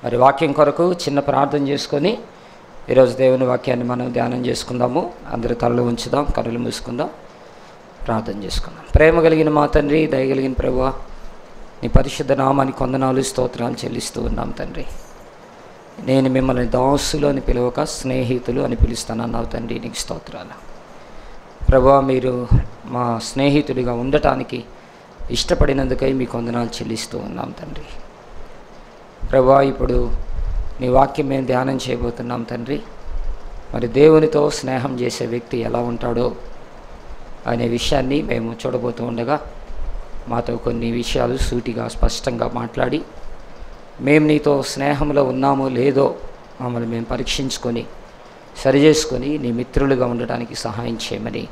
మరి వాక్యం కొరకు చిన్న ప్రార్థన చేసుకొని ఈరోజు దేవుని వాక్యాన్ని మనం ధ్యానం చేసుకుందాము. అందరి తలలు ఉంచుదాం, కనులు మూసుకుందాం, ప్రార్థన చేసుకుందాం. ప్రేమ కలిగిన మా తండ్రి, దయగలిగిన ప్రభువా, నీ పరిశుద్ధ నామానికి వందనాలు స్తోత్రాలు చెల్లిస్తూ ఉన్నాం తండ్రి. నేను మిమ్మల్ని దాసులు అని పిలవక స్నేహితులు అని పిలుస్తానన్నావు తండ్రి, నీకు స్తోత్రాలు. ప్రభువా, మీరు మా స్నేహితుడిగా ఉండటానికి ఇష్టపడినందుకై మీకు వందనాలు చెల్లిస్తూ ఉన్నాం తండ్రి. ప్రభువా, ఇప్పుడు నీ వాక్యం మేము ధ్యానం చేయబోతున్నాం తండ్రి. మరి దేవునితో స్నేహం చేసే వ్యక్తి ఎలా ఉంటాడో అనే విషయాన్ని మేము చూడబోతూ ఉండగా మాతో కొన్ని విషయాలు సూటిగా స్పష్టంగా మాట్లాడి మేము నీతో స్నేహంలో ఉన్నామో లేదో మమ్మల్ని మేము పరీక్షించుకొని సరిచేసుకొని నీ మిత్రులుగా ఉండటానికి సహాయం చేయమని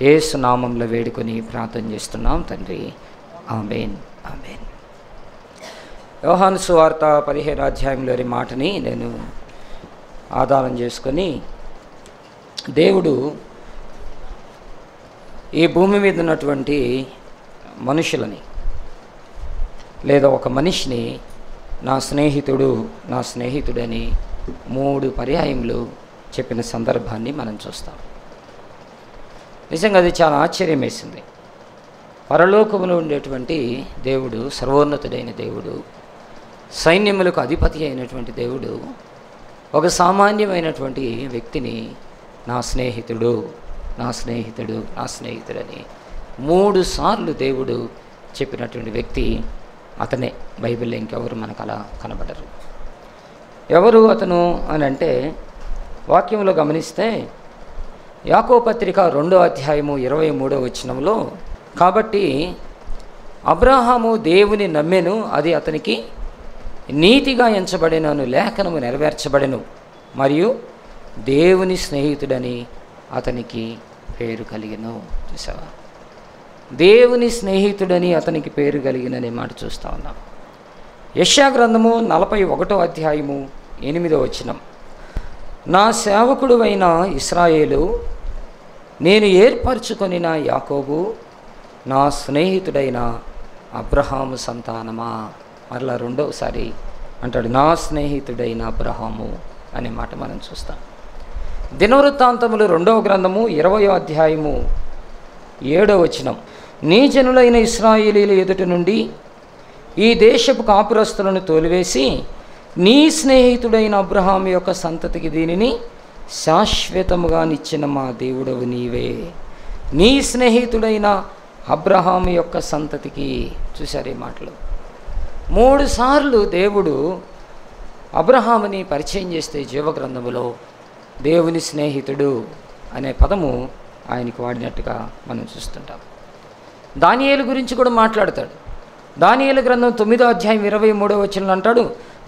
యేసు నామంలో వేడుకొని ప్రార్థన చేస్తున్నాం తండ్రి. ఆమేన్, ఆమేన్. యోహాను సువార్త 15వ అధ్యాయంలోని మాటని నేను ఆధారం చేసుకొని, దేవుడు ఈ భూమి మీద ఉన్నటువంటి మనుషులని లేదా ఒక మనిషిని నా స్నేహితుడని 3 పర్యాయములు చెప్పిన సందర్భాన్ని మనం చూస్తాం. నిజంగా అది చాలా ఆశ్చర్యం వేసింది. పరలోకములో ఉండేటువంటి దేవుడు, సర్వోన్నతుడైన దేవుడు, సైన్యములకు అధిపతి అయినటువంటి దేవుడు ఒక సామాన్యమైనటువంటి వ్యక్తిని నా స్నేహితుడు అని 3 సార్లు దేవుడు చెప్పినటువంటి వ్యక్తి అతనే. బైబిల్లో ఇంకెవరు మనకు అలా కనబడరు. ఎవరు అతను అని అంటే వాక్యంలో గమనిస్తే యాకోబు పత్రిక 2వ అధ్యాయము 23వ వచనంలో, కాబట్టి అబ్రహాము దేవుని నమ్మెను, అది అతనికి నీతిగా ఎంచబడినను, లేఖనము నెరవేర్చబడెను, మరియు దేవుని స్నేహితుడని అతనికి పేరు కలిగెను. చూసావా, దేవుని స్నేహితుడని అతనికి పేరు కలిగిననే మాట చూస్తూ ఉన్నాం. యెషయా గ్రంథము 41వ అధ్యాయము 8వ వచనం, నా సేవకుడువైన ఇశ్రాయేలు, నేను ఏర్పరచుకొనిన యాకోబు, నా స్నేహితుడైన అబ్రహాము సంతానమా. మరలా 2వసారి అంటాడు, నా స్నేహితుడైన అబ్రహాము అనే మాట మనం చూస్తాం. దినవృత్తాంతములు 2వ గ్రంథము 20వ అధ్యాయము 7వ వచనం, నీ జనులైన ఇశ్రాయేలీయుల ఎదుట నుండి ఈ దేశపు కాపురస్తులను తోలివేసి నీ స్నేహితుడైన అబ్రహాము యొక్క సంతతికి దీనిని శాశ్వతముగా నిచ్చిన మా దేవుడవు నీవే. నీ స్నేహితుడైన అబ్రహాము యొక్క సంతతికి. చూశారు ఈ మాటలు 3 సార్లు దేవుడు అబ్రహాముని పరిచయం చేస్తే జీవగ్రంథములో దేవుని స్నేహితుడు అనే పదము ఆయనకు వాడినట్టుగా మనం చూస్తుంటాం. దానియేలు గురించి కూడా మాట్లాడతాడు. దానియేలు గ్రంథం 9వ అధ్యాయం 23వ వచనంలో అంటాడు,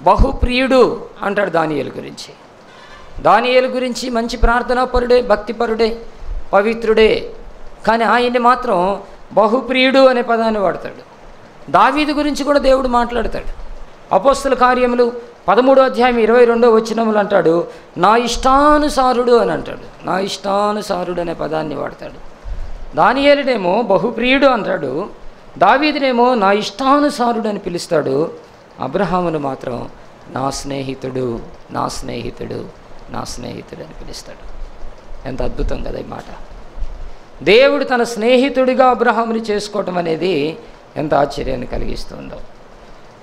బహుప్రియుడు అంటాడు దానియేలు గురించి. దానియేలు గురించి మంచి ప్రార్థనాపరుడే, భక్తిపరుడే, పవిత్రుడే, కానీ ఆయన్ని మాత్రం బహుప్రియుడు అనే పదాన్ని వాడతాడు. దావీదు గురించి కూడా దేవుడు మాట్లాడతాడు. అపోస్తల కార్యములు 13వ అధ్యాయం 22వ వచనములు అంటాడు, నా ఇష్టానుసారుడు అని అంటాడు. నా ఇష్టానుసారుడు అనే పదాన్ని వాడతాడు. దానియేలునేమో బహుప్రియుడు అంటాడు, దావీదునేమో నా ఇష్టానుసారుడు అని పిలుస్తాడు. అబ్రహామును మాత్రం నా స్నేహితుడు అని పిలుస్తాడు. ఎంత అద్భుతం కదా ఈ మాట. దేవుడు తన స్నేహితుడిగా అబ్రహాముని చేసుకోవటం అనేది ఎంత ఆశ్చర్యాన్ని కలిగిస్తుందో.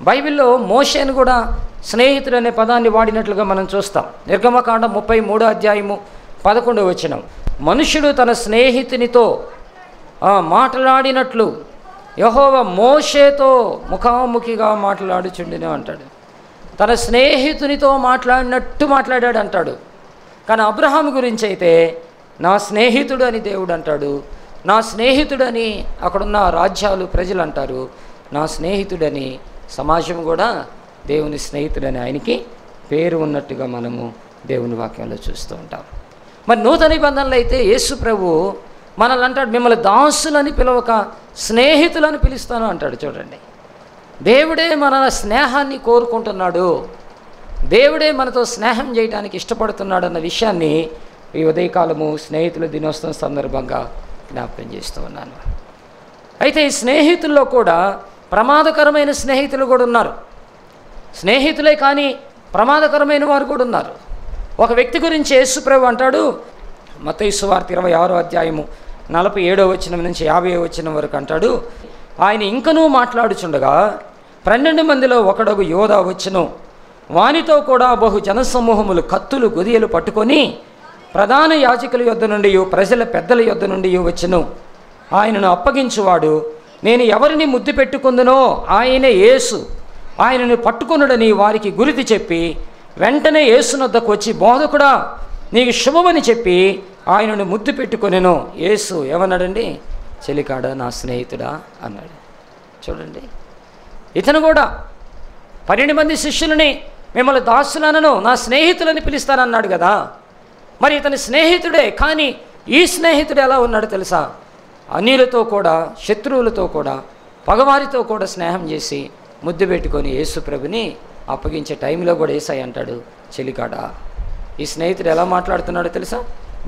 బైబిల్లో మోషేను కూడా స్నేహితుడు అనే పదాన్ని వాడినట్లుగా మనం చూస్తాం. నిర్గమకాండం 33వ అధ్యాయము 11వ వచనం, మనుషుడు తన స్నేహితునితో మాట్లాడినట్లు యెహోవా మోషేతో ముఖాముఖిగా మాట్లాడుచుండెను అంటాడు. తన స్నేహితునితో మాట్లాడినట్టు మాట్లాడాడు అంటాడు. కానీ అబ్రహాము గురించి అయితే నా స్నేహితుడు అని దేవుడు అంటాడు. నా స్నేహితుడని అక్కడున్న రాజ్యాలు ప్రజలు అంటారు. నా స్నేహితుడని సమాజం కూడా దేవుని స్నేహితుడని ఆయనకి పేరు ఉన్నట్టుగా మనము దేవుని వాక్యంలో చూస్తూ ఉంటాం. మరి నూతన నిబంధనలు అయితే యేసు ప్రభు మనల్ని అంటాడు, మిమ్మల్ని దాసులని పిలవక స్నేహితులని పిలుస్తాను అంటాడు. చూడండి, దేవుడే మన స్నేహాన్ని కోరుకుంటున్నాడు. దేవుడే మనతో స్నేహం చేయడానికి ఇష్టపడుతున్నాడు అన్న విషయాన్ని ఈ ఉదయకాలము స్నేహితుల దినోత్సవం సందర్భంగా జ్ఞాపకం చేస్తూ ఉన్నాను. అయితే ఈ స్నేహితుల్లో కూడా ప్రమాదకరమైన స్నేహితులు కూడా ఉన్నారు. స్నేహితులే కానీ ప్రమాదకరమైన వారు కూడా ఉన్నారు. ఒక వ్యక్తి గురించి యేసు ప్రభు అంటాడు, మత్తయి సువార్త 26వ అధ్యాయము 47వ వచనం నుంచి 50వ వచనం వరకు అంటాడు, ఆయన ఇంకనూ మాట్లాడుచుండగా 12 మందిలో ఒకడగు యోధా వచ్చెను. వానితో కూడా బహు జనసమూహములు కత్తులు గొదియలు పట్టుకొని ప్రధాన యాజకుల యొద్ద నుండి ప్రజల పెద్దల యొద్ద నుండి వచ్చెను. ఆయనను అప్పగించువాడు, నేను ఎవరిని ముద్దు పెట్టుకుందునో ఆయనే యేసు, ఆయనను పట్టుకొనుడని వారికి గురితి చెప్పి వెంటనే యేసునొద్దకు వచ్చి, బోధకుడా నీకు శుభమని చెప్పి ఆయనను ముద్దు పెట్టుకొనెను. యేసు ఏమన్నాడండి? చెలికాడా, నా స్నేహితుడా అన్నాడు. చూడండి, ఇతను కూడా 12 మంది శిష్యులని మిమ్మల్ని దాసులనను నా స్నేహితులని పిలుస్తానన్నాడు కదా. మరి ఇతని స్నేహితుడే, కానీ ఈ స్నేహితుడు ఎలా ఉన్నాడు తెలుసా? అన్యులతో కూడా, శత్రువులతో కూడా, పగవారితో కూడా స్నేహం చేసి ముద్దు పెట్టుకొని యేసు ప్రభుని అప్పగించే టైంలో కూడా యేసయ్య అంటాడు, చెలికాడా. ఈ స్నేహితుడు ఎలా మాట్లాడుతున్నాడో తెలుసా?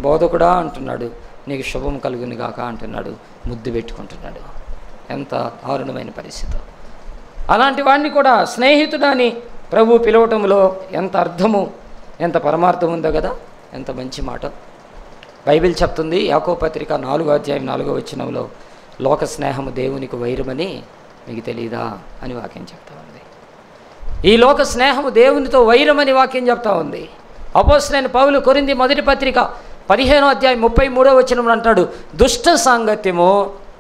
బోధకుడా అంటున్నాడు, నీకు శుభం కలుగుని గాక అంటున్నాడు, ముద్దు పెట్టుకుంటున్నాడు. ఎంత దారుణమైన పరిస్థితి! అలాంటి వాడిని కూడా స్నేహితుడని ప్రభు పిలవటంలో ఎంత అర్థము, ఎంత పరమార్థం ఉందో కదా. ఎంత మంచి మాట బైబిల్ చెప్తుంది. యాకోబు పత్రిక 4వ అధ్యాయం 4వ వచనంలో, లోక స్నేహము దేవునికి వైరమని మీకు తెలియదా అని వాక్యం చెప్తా ఉంది. ఈ లోక స్నేహము దేవునితో వైరమని వాక్యం చెప్తా ఉంది. అపోస్తలుడైన పౌలు కొరింథీ మొదటి పత్రిక 15వ అధ్యాయం 33వ వచనంలో అంటాడు, దుష్ట సాంగత్యము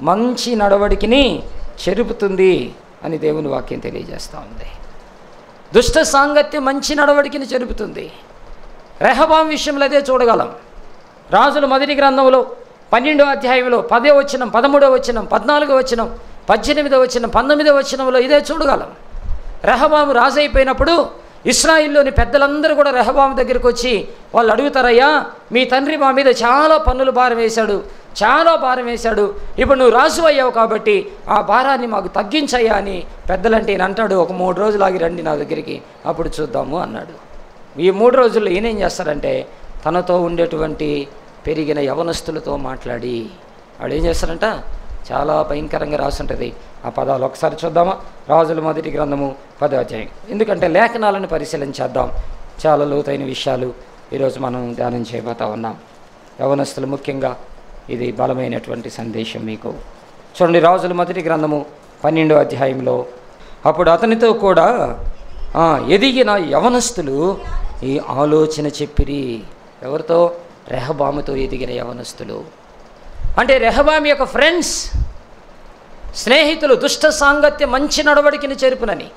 మంచి నడవడికిని చెరుపుతుంది అని దేవుని వాక్యం తెలియజేస్తూ ఉంది. దుష్ట సాంగత్యం మంచి నడవడికిని చెరుపుతుంది. రెహబాం విషయంలో అదే చూడగలం. రాజుల మొదటి గ్రంథంలో 12వ అధ్యాయంలో 10వ వచనం, 13వ వచనం, 14వ వచనం, 18వ వచనం, 19వ వచనంలో ఇదే చూడగలం. రెహబాము రాజు అయిపోయినప్పుడు ఇశ్రాయిల్లోని పెద్దలందరూ కూడా రెహబాము దగ్గరికి వచ్చి వాళ్ళు అడుగుతారయ్యా, మీ తండ్రి మా మీద చాలా పన్నులు భారం వేశాడు, చాలా భారం వేశాడు, ఇప్పుడు నువ్వు రాజు అయ్యావు కాబట్టి ఆ భారాన్ని మాకు తగ్గించయ్యా అని పెద్దలంటే ఈయన అంటాడు, ఒక 3 రోజులు ఆగి రండి నా దగ్గరికి, అప్పుడు చూద్దాము అన్నాడు. ఈ 3 రోజుల్లో ఈయన ఏం చేస్తారంటే తనతో ఉండేటువంటి పెరిగిన యవనస్తులతో మాట్లాడి వాడు ఏం చేస్తారంట, చాలా భయంకరంగా రాసి ఉంటుంది. ఆ పదాలు ఒకసారి చూద్దామా? రాజుల మొదటి గ్రంథము 10వ అధ్యాయం. ఎందుకంటే లేఖనాలను పరిశీలించేద్దాం, చాలా లోతైన విషయాలు ఈరోజు మనం ధ్యానం చేయబోతా ఉన్నాం. యవనస్తులు ముఖ్యంగా ఇది బలమైనటువంటి సందేశం మీకు. చూడండి, రాజుల మొదటి గ్రంథము 12వ అధ్యాయంలో, అప్పుడు అతనితో కూడా ఎదిగిన యవనస్తులు ఈ ఆలోచన చెప్పిరి. ఎవరితో? రెహబాముతో ఎదిగిన యవనస్తులు. అంటే రెహబాము యొక్క ఫ్రెండ్స్, స్నేహితులు. దుష్ట సాంగత్యం మంచి నడవడికిని చెరుపునని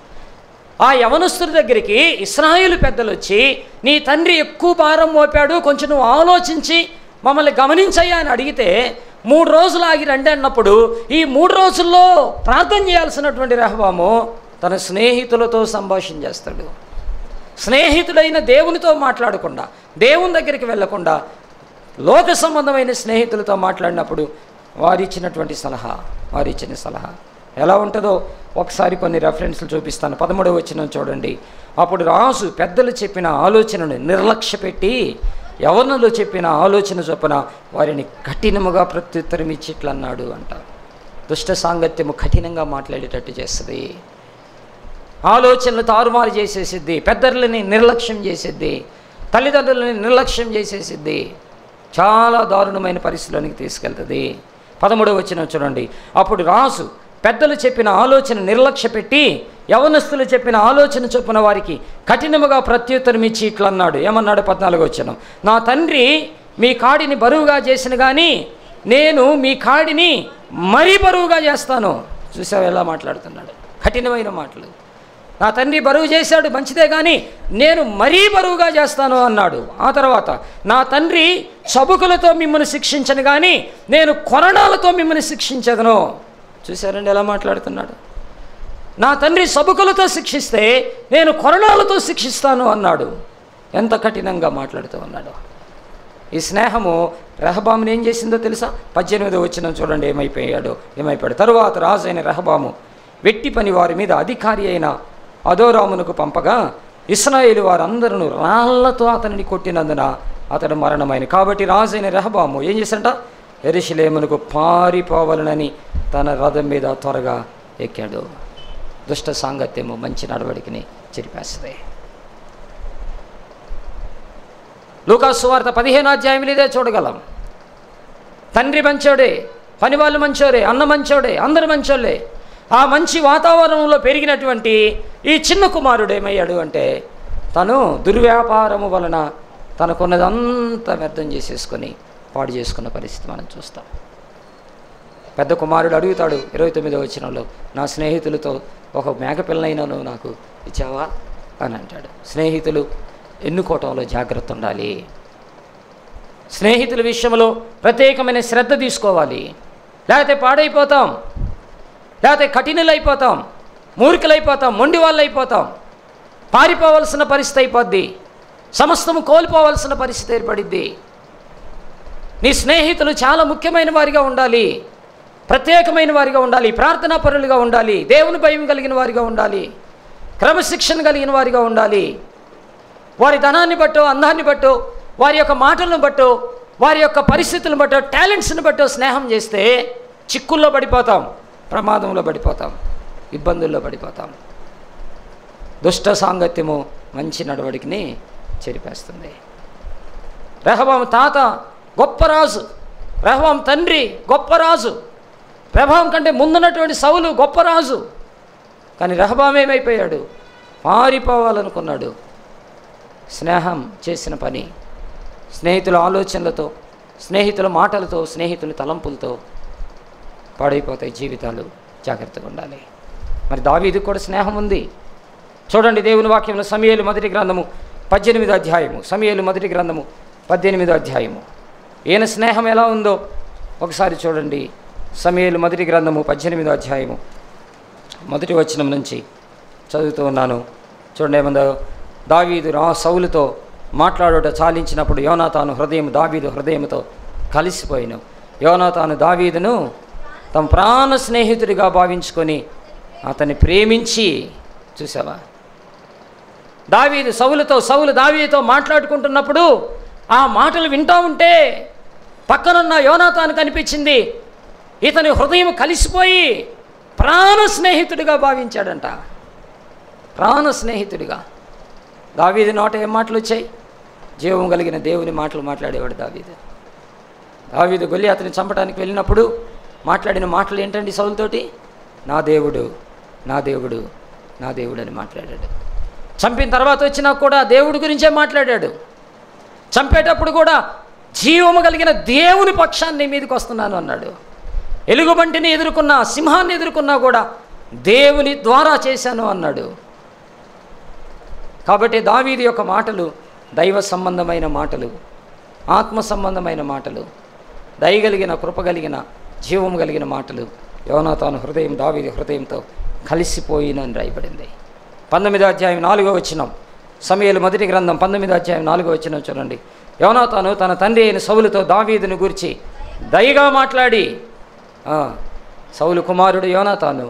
ఆ యవనస్తుల దగ్గరికి ఇశ్రాయేలు పెద్దలు వచ్చి, నీ తండ్రి ఎక్కువ భారం మోపాడు, కొంచెం నువ్వు ఆలోచించి మమ్మల్ని గమనించయ్యా అని అడిగితే 3 రోజులు ఆగి రండి అన్నప్పుడు ఈ 3 రోజుల్లో ప్రార్థన చేయాల్సినటువంటి రెహబాము తన స్నేహితులతో సంభాషణ చేస్తాడు. స్నేహితుడైన దేవునితో మాట్లాడకుండా, దేవుని దగ్గరికి వెళ్లకుండా లోక సంబంధమైన స్నేహితులతో మాట్లాడినప్పుడు వారిచ్చిన సలహా ఎలా ఉంటుందో ఒకసారి కొన్ని రెఫరెన్స్లు చూపిస్తాను. 13వ వచనం చూడండి. అప్పుడు రాజు పెద్దలు చెప్పిన ఆలోచనను నిర్లక్ష్యపెట్టి యవనులు చెప్పిన ఆలోచన చొప్పున వారిని కఠినముగా ప్రత్యుత్తరం ఇచ్చి ఇట్లన్నాడు అంట. దుష్ట సాంగత్యము కఠినంగా మాట్లాడేటట్టు చేస్తుంది, ఆలోచనలు తారుమారు చేసేసిద్ది, పెద్దలని నిర్లక్ష్యం చేసేద్ది, తల్లిదండ్రులని నిర్లక్ష్యం చేసేసిద్ది, చాలా దారుణమైన పరిస్థితిలోనికి తీసుకెళ్తుంది. 13వ వచనం చూడండి. అప్పుడు రాజు పెద్దలు చెప్పిన ఆలోచన నిర్లక్ష్యపెట్టి యవనస్తులు చెప్పిన ఆలోచన చొప్పున వారికి కఠినముగా ప్రత్యుత్తరం ఇచ్చి ఇట్లన్నాడు. ఏమన్నాడు? 14వ వచనం. నా తండ్రి మీ కాడిని బరువుగా చేసిన కానీ నేను మీ కాడిని మరీ బరువుగా చేస్తాను. చూసావు ఎలా మాట్లాడుతున్నాడు? కఠినమైన మాటలు. నా తండ్రి బరువు చేశాడు మంచిదే కానీ నేను మరీ బరువుగా చేస్తాను అన్నాడు. ఆ తర్వాత నా తండ్రి చబుకులతో మిమ్మల్ని శిక్షించను కానీ నేను కొరడాలతో మిమ్మల్ని శిక్షించదను. చూశారండి ఎలా మాట్లాడుతున్నాడు? నా తండ్రి సబుకులతో శిక్షిస్తే నేను కొరడాలతో శిక్షిస్తాను అన్నాడు. ఎంత కఠినంగా మాట్లాడుతూ ఉన్నాడు. ఈ స్నేహము రెహబాముని ఏం చేసిందో తెలుసా? 18వ వచనం చూడండి ఏమైపోయాడు. తరువాత రాజు అయిన రెహబాము వెట్టి పని వారి మీద అధికారి అయిన అదోరామునకు పంపగా ఇశ్రాయేలు వారందరూ రాళ్లతో అతనిని కొట్టినందున అతడు మరణమైన. కాబట్టి రాజైన రెహబాము ఏం చేశాడంట? యెరూషలేమునకు పారిపోవాలనని తన రథం మీద త్వరగా ఎక్కాడు. దుష్ట సాంగత్యము మంచి నడవడికిని చెరిపేస్తుంది. లూకాసు సువార్త 15వ అధ్యాయంలో ఇదే చూడగలం. తండ్రి మంచోడే, పనివాళ్ళు మంచోడే, అన్న మంచోడే, అందరు మంచోళ్ళే. ఆ మంచి వాతావరణంలో పెరిగినటువంటి ఈ చిన్న కుమారుడు ఏమయ్యాడు అంటే తను దుర్వ్యాపారము వలన తనకున్నదంతా వ్యర్థం చేసేసుకొని పాడు చేసుకున్న పరిస్థితి మనం చూస్తాం. పెద్ద కుమారుడు అడుగుతాడు 29వ వచనంలో, నా స్నేహితులతో ఒక మేకపిల్లనైనా నువ్వు నాకు ఇచ్చావా అని అంటాడు. స్నేహితులు ఎన్నుకోవటంలో జాగ్రత్త ఉండాలి. స్నేహితుల విషయంలో ప్రత్యేకమైన శ్రద్ధ తీసుకోవాలి. లేకపోతే పాడైపోతాం, లేకపోతే కఠినలైపోతాం, మూర్ఖులైపోతాం, మొండి వాళ్ళు అయిపోతాం, పారిపోవలసిన పరిస్థితి అయిపోద్ది, సమస్తము కోల్పోవలసిన పరిస్థితి ఏర్పడిద్ది. నీ స్నేహితులు చాలా ముఖ్యమైన వారిగా ఉండాలి, ప్రత్యేకమైన వారిగా ఉండాలి, ప్రార్థనా పరులుగా ఉండాలి, దేవుని భయం కలిగిన వారిగా ఉండాలి, క్రమశిక్షణ కలిగిన వారిగా ఉండాలి. వారి ధనాన్ని బట్టో, అందాన్ని బట్టో, వారి యొక్క మాటలను బట్టో, వారి యొక్క పరిస్థితులను బట్టో, టాలెంట్స్ని బట్టో స్నేహం చేస్తే చిక్కుల్లో పడిపోతాం, ప్రమాదంలో పడిపోతాం, ఇబ్బందుల్లో పడిపోతాం. దుష్ట సాంగత్యము మంచి నడవడికిని చెరిపేస్తుంది. రెహబాము తాత గొప్ప రాజు, రెహబాము తండ్రి గొప్ప రాజు, రెహబాము కంటే ముందున్నటువంటి సౌలు గొప్ప రాజు. కానీ రెహబాము ఏమైపోయాడు? పారిపోవాలనుకున్నాడు. స్నేహం చేసిన పని స్నేహితుల ఆలోచనలతో, స్నేహితుల మాటలతో, స్నేహితుల తలంపులతో పాడైపోతాయి జీవితాలు. జాగ్రత్తగా ఉండాలి. మరి దావీదుకు కూడా స్నేహం ఉంది. చూడండి దేవుని వాక్యంలో సమూయేలు మొదటి గ్రంథము 18వ అధ్యాయము, సమూయేలు మొదటి గ్రంథము 18వ అధ్యాయము. ఈయన స్నేహం ఎలా ఉందో ఒకసారి చూడండి. సమూయేలు మొదటి గ్రంథము 18వ అధ్యాయము మొదటి వచనం నుంచి చదువుతూ ఉన్నాను. చూడండి ఏమందో, దావీదు సౌలుతో మాట్లాడుట చాలించినప్పుడు యోనాతాను హృదయం దావీదు హృదయంతో కలిసిపోయిన. యోనాతాను దావీదును తమ ప్రాణ స్నేహితుడిగా భావించుకొని అతన్ని ప్రేమించి, చూసావా, దావీదు సౌలుతో, సౌలు దావీదుతో మాట్లాడుకుంటున్నప్పుడు ఆ మాటలు వింటూ ఉంటే పక్కనున్న యోనాతాను కనిపించింది. ఇతని హృదయం కలిసిపోయి ప్రాణ స్నేహితుడిగా భావించాడంట. ప్రాణ స్నేహితుడిగా. దావీదు నోట ఏం మాటలు వచ్చాయి? జీవం కలిగిన దేవుని మాటలు మాట్లాడేవాడు దావీదు. దావీదు గొల్లియాతుని చంపడానికి వెళ్ళినప్పుడు మాట్లాడిన మాటలు ఏంటండి సౌలుతోటి? నా దేవుడు, నా దేవుడు, నా దేవుడు అని మాట్లాడాడు. చంపిన తర్వాత వచ్చినా కూడా దేవుడి గురించే మాట్లాడాడు. చంపేటప్పుడు కూడా జీవము కలిగిన దేవుని పక్షాన్ని మీదకి వస్తున్నాను అన్నాడు. ఎలుగుబంటిని ఎదుర్కొన్నా, సింహాన్ని ఎదుర్కొన్నా కూడా దేవుని ద్వారా చేశాను అన్నాడు. కాబట్టి దావీదు యొక్క మాటలు దైవ సంబంధమైన మాటలు, ఆత్మ సంబంధమైన మాటలు, దయగలిగిన, కృపగలిగిన, జీవం కలిగిన మాటలు. యోనాతాను హృదయం దావీదు హృదయంతో కలిసిపోయినని రాయబడింది. 19వ అధ్యాయం 4వ వచనం, సమూయేలు మొదటి గ్రంథం 19వ అధ్యాయం 4వ వచనం చూడండి. యోనాతాను తన తండ్రి అయిన సౌలుతో దావీదును గురించి దయగా మాట్లాడి, సౌలు కుమారుడు యోనాతాను